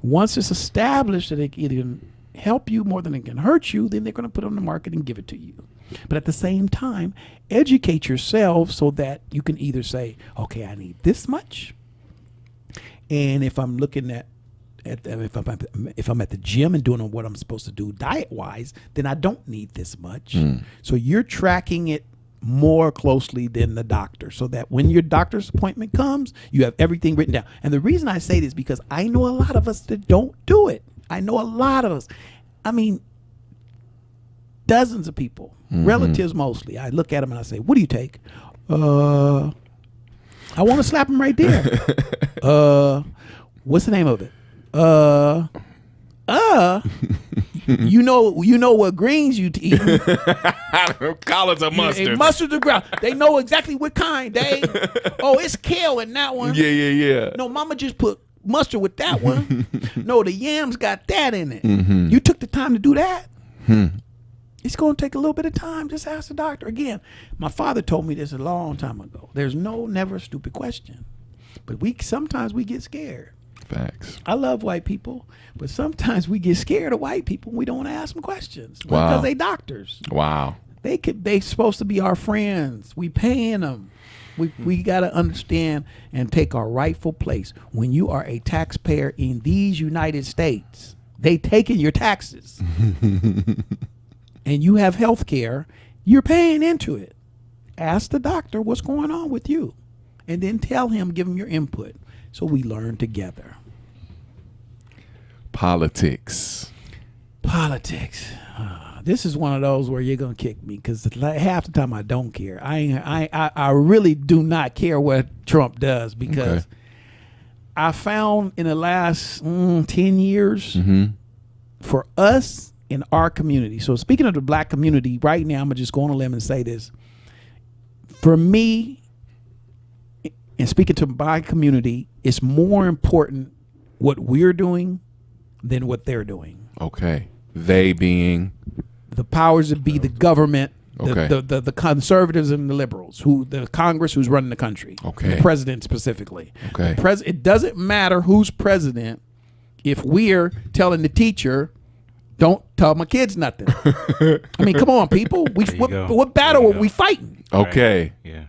Once it's established that it can help you more than it can hurt you, then they're going to put it on the market and give it to you. But at the same time, educate yourself so that you can either say, okay, I need this much. And if I'm looking at if I'm at the gym and doing what I'm supposed to do diet-wise, then I don't need this much. So you're tracking it more closely than the doctor, so that when your doctor's appointment comes, you have everything written down. And the reason I say this is because I know a lot of us that don't do it. I know a lot of us. I mean, dozens of people, relatives mostly. I look at them and I say, what do you take? I want to slap them right there. What's the name of it? You know what greens you eat. Collards of mustard. Mustard or ground. They know exactly what kind. It's kale in that one. Yeah. No, mama just put mustard with that one. No, the yams got that in it. You took the time to do that. It's going to take a little bit of time. Just ask the doctor. Again, my father told me this a long time ago. There's never a stupid question. But sometimes we get scared. Facts. I love white people, but sometimes we get scared of white people and we don't want to ask them questions. Wow. Because they doctors. Wow. They supposed to be our friends. We paying them. We got to understand and take our rightful place. When you are a taxpayer in these United States, they taking your taxes. And you have health care, you're paying into it. Ask the doctor what's going on with you. And then tell him, give him your input. So we learn together. Politics. This is one of those where you're gonna kick me, because half the time I don't care. I really do not care what Trump does, because I found in the last 10 years for us in our community. So speaking of the black community, right now I'm gonna just go on a limb and say this. For me, and speaking to my community, it's more important what we're doing than what they're doing. Okay. They being the powers that be, the government, Okay. the conservatives and the liberals, the Congress who's running the country. Okay. The president specifically. Okay. It doesn't matter who's president if we're telling the teacher, don't tell my kids nothing. I mean, come on, people. What battle are we fighting? Okay. Right. Yeah.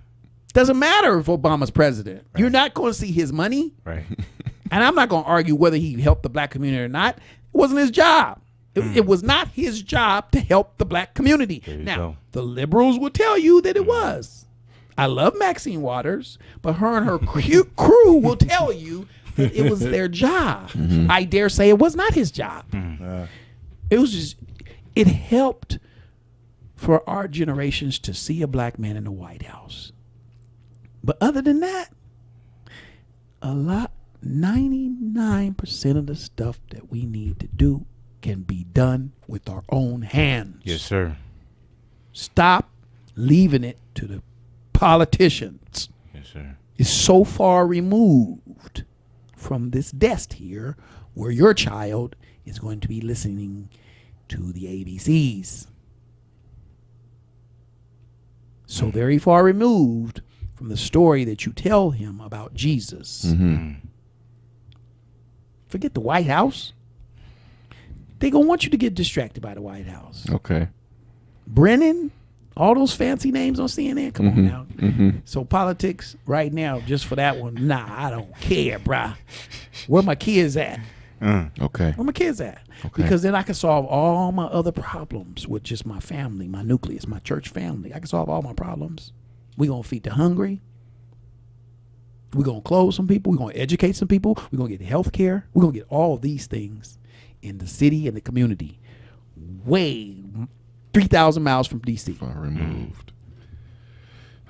Doesn't matter if Obama's president. Right. You're not going to see his money. Right. And I'm not going to argue whether he helped the black community or not. It wasn't his job. It was not his job to help the black community. Now, the liberals will tell you that it was. I love Maxine Waters, but her and her crew will tell you that it was their job. I dare say it was not his job. It was just, it helped for our generations to see a black man in the White House. But other than that, 99% of the stuff that we need to do can be done with our own hands. Yes, sir. Stop leaving it to the politicians. Yes, sir. It's so far removed from this desk here where your child is going to be listening to the ABCs. So very far removed from the story that you tell him about Jesus. Forget the White House. They gonna want you to get distracted by the White House. Okay. Brennan, all those fancy names on CNN. Come on now. So politics right now, just for that one, nah, I don't care, bruh. Where my kids at? Okay. Where my kids at? Okay. Because then I can solve all my other problems with just my family, my nucleus, my church family. I can solve all my problems. We're going to feed the hungry. We're going to clothe some people. We're going to educate some people. We're going to get health care. We're going to get all these things in the city and the community. Way 3,000 miles from D.C. Far removed.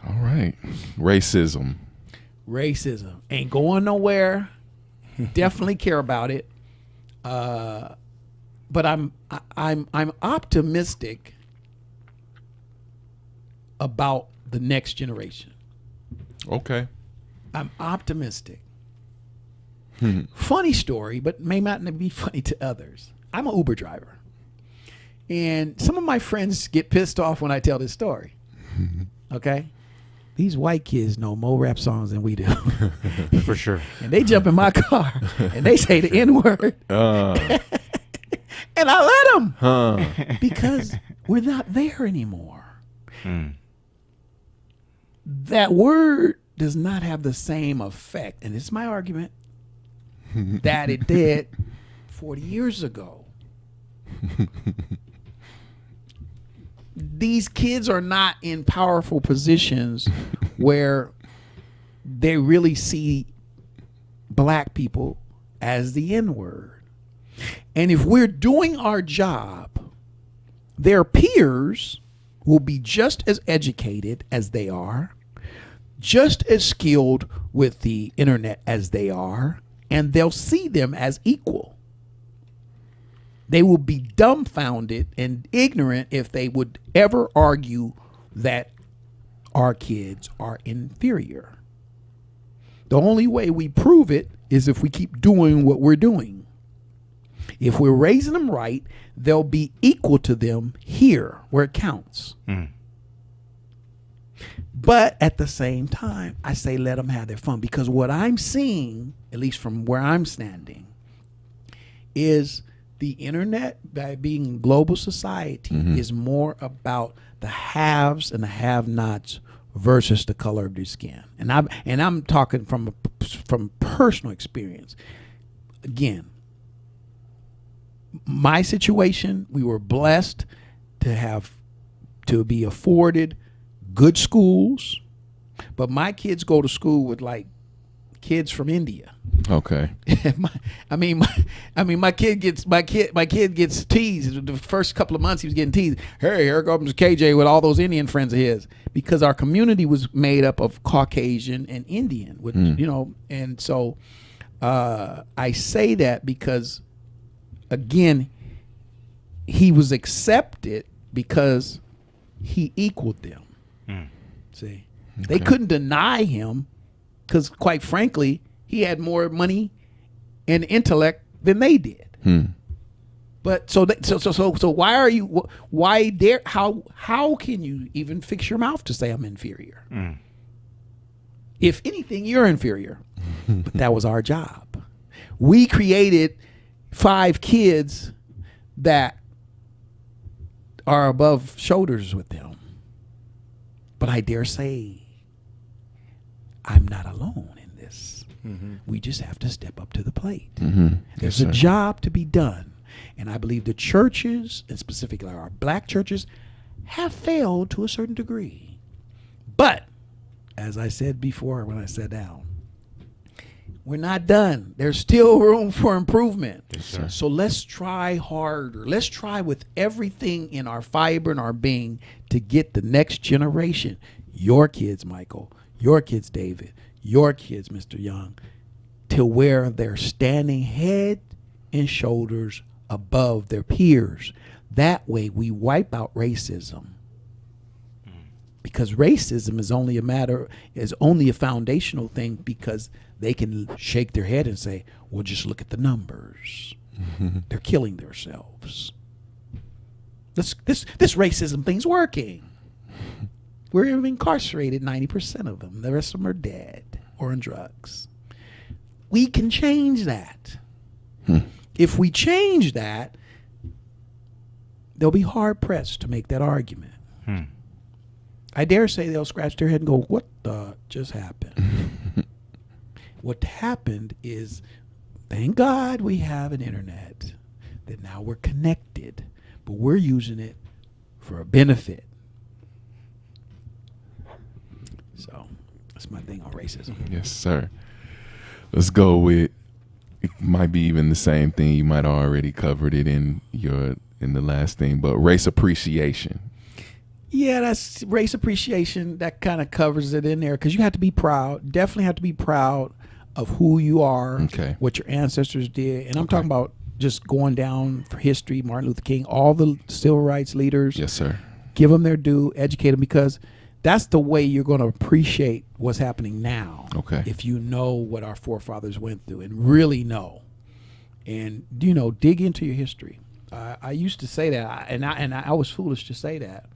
All right. Racism. Racism ain't going nowhere. Definitely care about it. But I'm optimistic about the next generation. Okay. I'm optimistic. Funny story, but may not be funny to others. I'm an Uber driver. And some of my friends get pissed off when I tell this story. Okay? These white kids know more rap songs than we do. For sure. And they jump in my car and they say the N-word. And I let them. Because we're not there anymore. That word does not have the same effect, and it's my argument, that it did 40 years ago. These kids are not in powerful positions where they really see black people as the N-word. And if we're doing our job, their peers will be just as educated as they are, just as skilled with the internet as they are, and they'll see them as equal. They will be dumbfounded and ignorant if they would ever argue that our kids are inferior. The only way we prove it is if we keep doing what we're doing. If we're raising them right, they'll be equal to them here where it counts. But at the same time, I say let them have their fun, because what I'm seeing, at least from where I'm standing, is the internet, by being global society, is more about the haves and the have-nots versus the color of their skin. And I'm talking from personal experience. Again, my situation, we were blessed to be afforded good schools, but my kids go to school with like kids from India. Okay. my kid gets teased. The first couple of months he was getting teased. Hey, here comes KJ with all those Indian friends of his, because our community was made up of Caucasian and Indian, which, and so I say that because, again, he was accepted because he equaled them. See, they couldn't deny him because, quite frankly, he had more money and intellect than they did. But so why are you? Why dare? How can you even fix your mouth to say I'm inferior? If anything, you're inferior. But that was our job. We created 5 kids that are above shoulders with them. But I dare say I'm not alone in this. We just have to step up to the plate. There's a job to be done. And I believe the churches, and specifically our black churches, have failed to a certain degree. But, as I said before when I sat down, We're not done. There's still room for improvement. Yes, sir. So let's try harder. Let's try with everything in our fiber and our being to get the next generation, your kids, Michael, your kids, David, your kids, Mr. Young, to where they're standing head and shoulders above their peers. That way we wipe out racism. Because racism is only a foundational thing because they can shake their head and say, well, just look at the numbers. They're killing themselves. This racism thing's working. We're incarcerated, 90% of them. The rest of them are dead or on drugs. We can change that. If we change that, they'll be hard pressed to make that argument. I dare say they'll scratch their head and go, what the just happened? What happened is, thank God we have an internet, that now we're connected, but we're using it for a benefit. So that's my thing on racism. Yes, sir. Let's go with, it might be even the same thing. You might have already covered it in the last thing, but race appreciation. Yeah, that's race appreciation. That kind of covers it in there because you have to be proud. Definitely have to be proud of who you are, what your ancestors did. And I'm talking about just going down for history, Martin Luther King, all the civil rights leaders. Yes, sir. Give them their due, educate them, because that's the way you're going to appreciate what's happening now. Okay. If you know what our forefathers went through and really know. And, you know, dig into your history. I used to say that, and I was foolish to say that.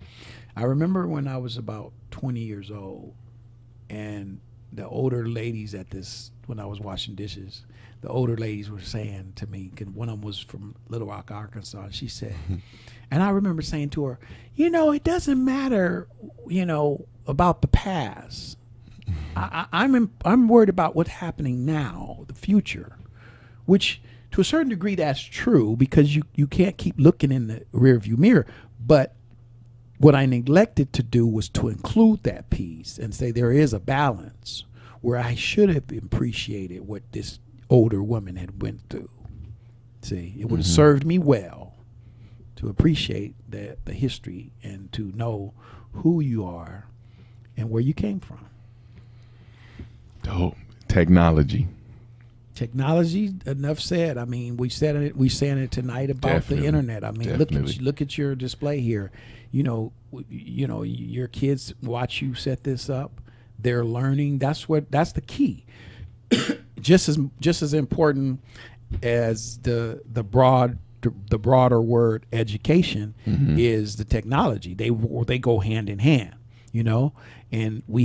I remember when I was about 20 years old, and the older ladies when I was washing dishes, the older ladies were saying to me, one of them was from Little Rock, Arkansas, and she said, and I remember saying to her, you know, it doesn't matter, you know, about the past. I'm worried about what's happening now, the future, which to a certain degree that's true because you can't keep looking in the rearview mirror. But what I neglected to do was to include that piece and say there is a balance where I should have appreciated what this older woman had went through. See, it would have served me well to appreciate the history and to know who you are and where you came from. Dope. Technology, enough said. I mean, we saying it tonight about Definitely. The internet. I mean, Definitely. look at your display here. You know, your kids watch you set this up. They're learning. That's the key. just as important as the broader word education is the technology. They go hand in hand. You know, and we're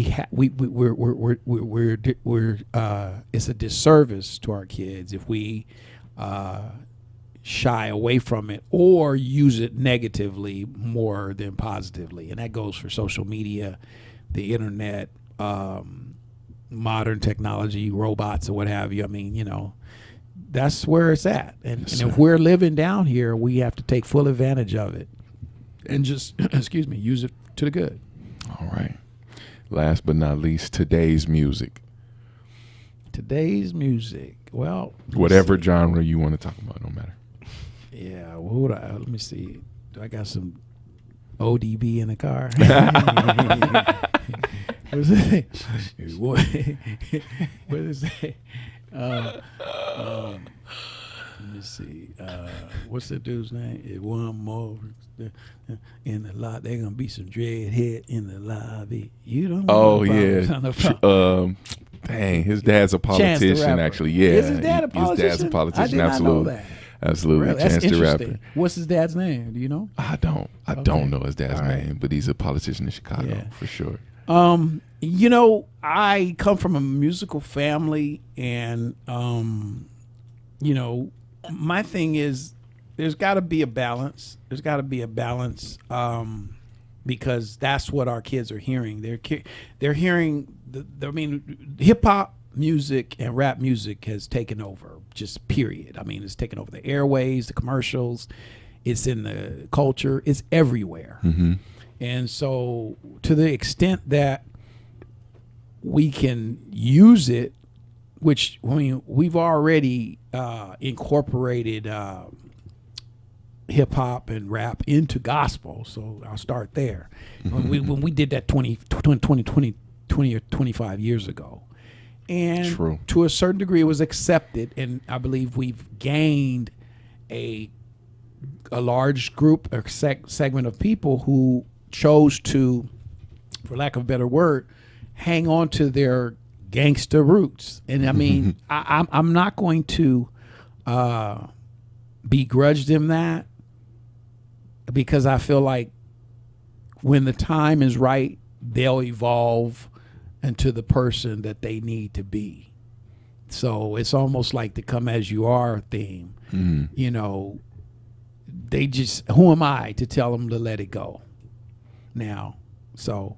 it's a disservice to our kids if we shy away from it or use it negatively more than positively. And that goes for social media, the internet, modern technology, robots or what have you. I mean, you know, that's where it's at. And if we're living down here, we have to take full advantage of it and just, use it to the good. All right. Last but not least, today's music. Well, whatever genre you want to talk about, no matter. Yeah. Well, let me see. Do I got some ODB in the car? What is it? What is it? Let me see. What's the dude's name? One more in the lot. They're gonna be some dreadhead in the lobby. You don't know. Oh yeah. Dang, his dad's a politician. Actually, yeah. Is his dad a politician? His dad's a politician. I did not know that. Absolutely. Really? Chance That's the Rapper. interesting. What's his dad's name? Do you know? I don't know his dad's name, but he's a politician in Chicago for sure. You know, I come from a musical family, and you know, my thing is there's got to be a balance. Because that's what our kids are hearing. They're hearing hip hop music and rap music has taken over, just period. I mean, it's taken over the airways, the commercials. It's in the culture. It's everywhere. And so to the extent that we can use it which I mean, we've already incorporated hip hop and rap into gospel. So I'll start there. When we did that 20 or 25 years ago. And True. to a certain degree, it was accepted. And I believe we've gained a large group or segment of people who chose to, for lack of a better word, hang on to their gangster roots. And I mean, I'm not going to begrudge them that, because I feel like when the time is right, they'll evolve into the person that they need to be. So it's almost like the come as you are theme. You know, they just, who am I to tell them to let it go now? So,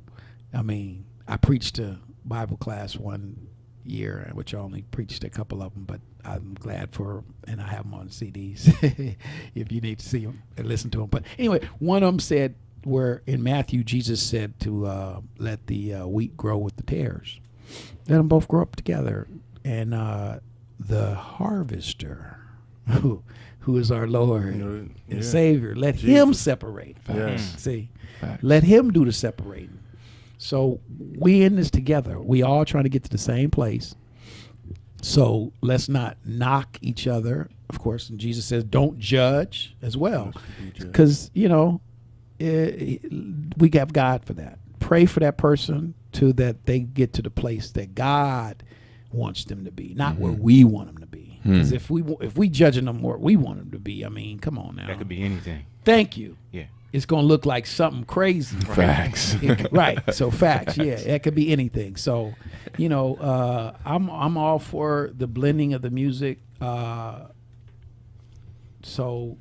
I mean, I preached a Bible class one year, which I only preached a couple of them, but I'm glad for, and I have them on CDs if you need to see them and listen to them. But anyway, one of them said, where in Matthew, Jesus said to let the wheat grow with the tares. Let them both grow up together. And the harvester, who is our Lord and Savior, let him separate. Yes. See, Facts. let him do the separating. So we in this together. We all trying to get to the same place. So let's not knock each other, of course. And Jesus says, don't judge as well. Because, you know, we have God for that. Pray for that person to that they get to the place that God wants them to be, not where we want them to be. Because if we judging them where we want them to be, I mean, come on now. That could be anything. Thank you. Yeah. It's going to look like something crazy. Facts. Right. So facts. Yeah, it could be anything. So, you know, I'm all for the blending of the music. So,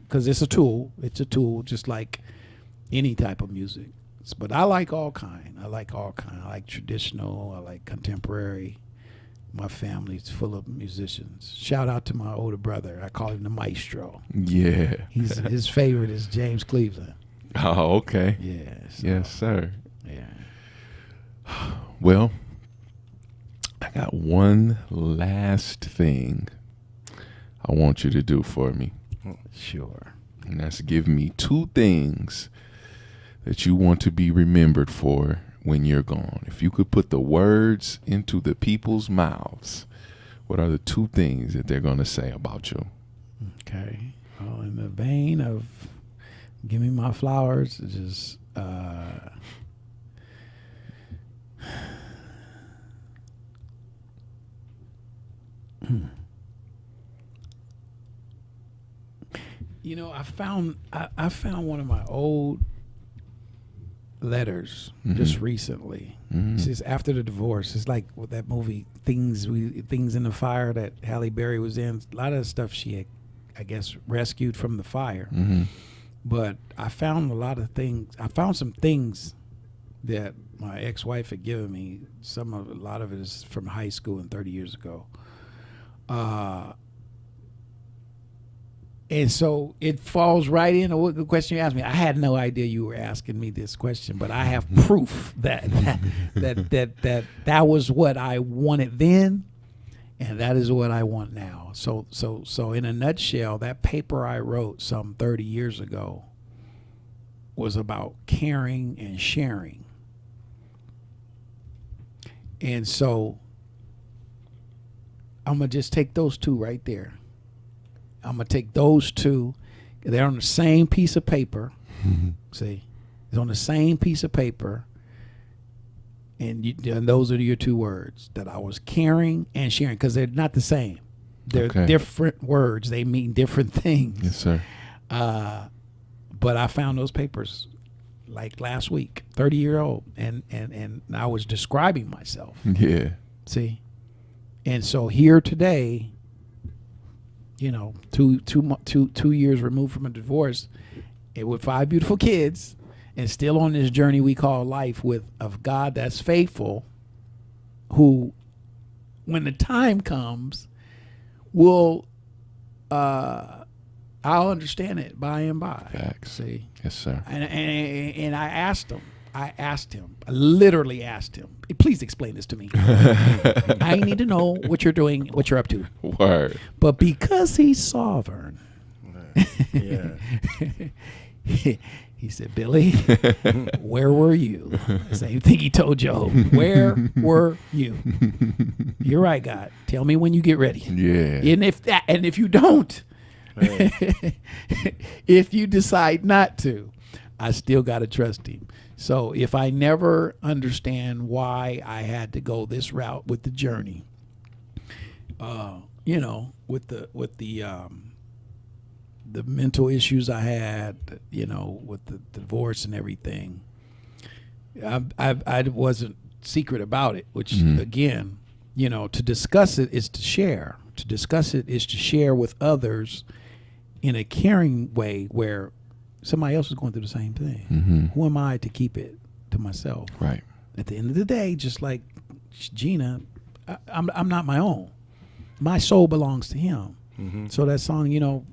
because it's a tool. It's a tool, just like any type of music. But I like all kind. I like traditional. I like contemporary. My family's full of musicians. Shout out to my older brother. I call him the maestro. Yeah. His favorite is James Cleveland. Oh, okay. Yeah. So, Yes, sir. yeah. Well, I got one last thing I want you to do for me. Sure. And that's give me 2 things that you want to be remembered for when you're gone. If you could put the words into the people's mouths, what are the 2 things that they're going to say about you? Okay. Well, in the vein of give me my flowers, just you know, I found one of my old letters just recently. It's just after the divorce. It's like with that movie Things in the Fire that Halle Berry was in. A lot of the stuff she had, I guess, rescued from the fire. But I found a lot of things. I found some things that my ex-wife had given me. A lot of it is from high school and 30 years ago. And so it falls right in what the question you asked me. I had no idea you were asking me this question, but I have proof that was what I wanted then, and that is what I want now. So in a nutshell, that paper I wrote some 30 years ago was about caring and sharing. And so I'm going to just take those 2 right there. I'm going to take those 2. They're on the same piece of paper. See? It's on the same piece of paper. And those are your 2 words, that I was caring and sharing, because they're not the same. They're different words. They mean different things. Yes, sir. But I found those papers like last week, 30-year-old, and I was describing myself. Yeah. See? And so here today, you know, two years removed from a divorce, and with 5 beautiful kids, and still on this journey we call life with of God that's faithful, who, when the time comes, will I'll understand it by and by. Facts. See, Yes, sir. and I asked him, I asked him, I literally asked him, please explain this to me. I need to know what you're doing, what you're up to. Word. But because he's sovereign, Yeah. he said, Billy, where were you? Same thing he told Job. Where were you? You're right, God. Tell me when you get ready. Yeah. And if you don't, if you decide not to, I still got to trust him. So if I never understand why I had to go this route with the journey, with the mental issues I had, with the divorce and everything, I wasn't secret about it, which again, to discuss it is to share. To discuss it is to share with others in a caring way where somebody else is going through the same thing. Mm-hmm. Who am I to keep it to myself? Right. At the end of the day, just like Gina, I'm not my own. My soul belongs to him. Mm-hmm. So that song,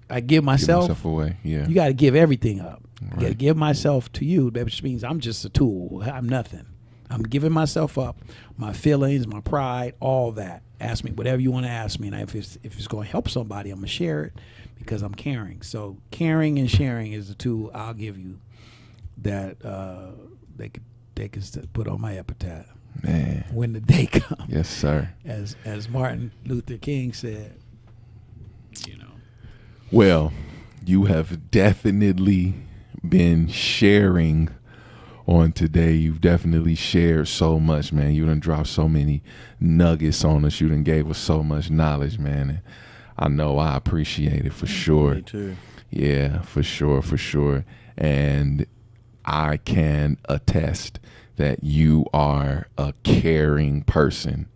I give myself away. Yeah. You got to give everything up. Right. You got to give myself to you, which means I'm just a tool. I'm nothing. I'm giving myself up, my feelings, my pride, all that. Ask me whatever you want to ask me, and if it's going to help somebody, I'm gonna share it because I'm caring. So caring and sharing is the tool I'll give you that they could put on my epitaph. Man. When the day comes. Yes, sir. As Martin Luther King said, Well, you have definitely been sharing on today. You've definitely shared so much, man. You done dropped so many nuggets on us. You done gave us so much knowledge, man. And I know I appreciate it for sure. Me too. Yeah, for sure. And I can attest that you are a caring person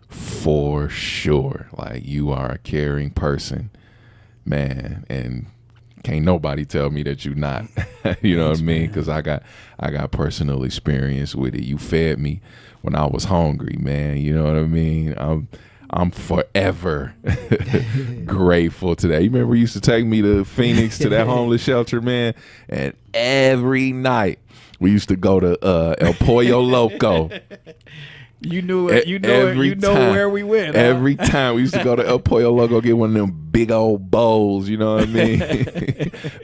for sure. Like, you are a caring person, man. And can't nobody tell me that you're not. You know what I mean? Because I got personal experience with it. You fed me when I was hungry, man. You know what I mean? I'm forever grateful to that. You remember you used to take me to Phoenix to that homeless shelter, man? And every night we used to go to El Pollo Loco. You knew it. You know where we went. Every time we used to go to El Pollo Loco, get one of them big old bowls. You know what I mean?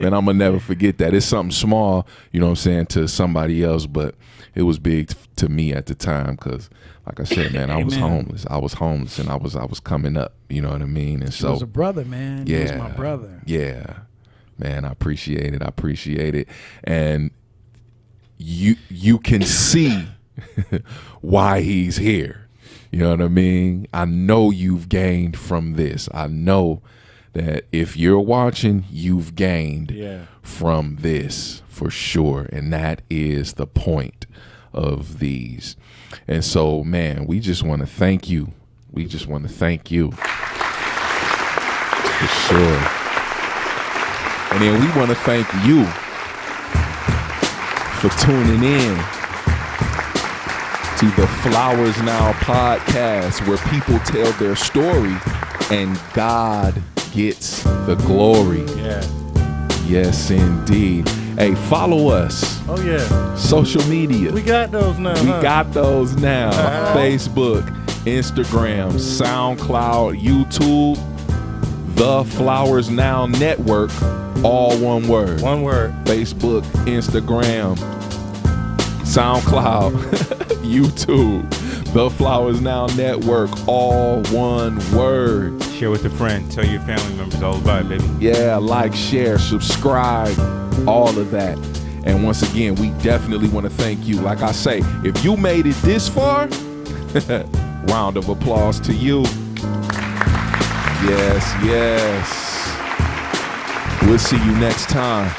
Man, I'm gonna never forget that. It's something small, you know what I'm saying, to somebody else, but it was big to me at the time because, like I said, man, I was homeless. I was homeless, and I was coming up. You know what I mean? And so, he was a brother, man. Yeah, he was my brother. Yeah, man, I appreciate it, and you can see why he's here. You know what I mean? I know you've gained from this. I know that if you're watching, you've gained from this for sure. And that is the point of these. And so, man, we just want to thank you. We just want to thank you for sure. And then we want to thank you for tuning in to the Flowers Now podcast, where people tell their story and God gets the glory. Yeah. Yes, indeed. Hey, follow us. Oh, yeah. Social media. We got those now. We got those now. Facebook, Instagram, SoundCloud, YouTube, The Flowers Now Network, all one word. One word. Facebook, Instagram, SoundCloud, YouTube, The Flowers Now Network, all one word. Share with a friend. Tell your family members all about it, baby. Yeah, like, share, subscribe, all of that. And once again, we definitely want to thank you. Like I say, if you made it this far, round of applause to you. Yes. We'll see you next time.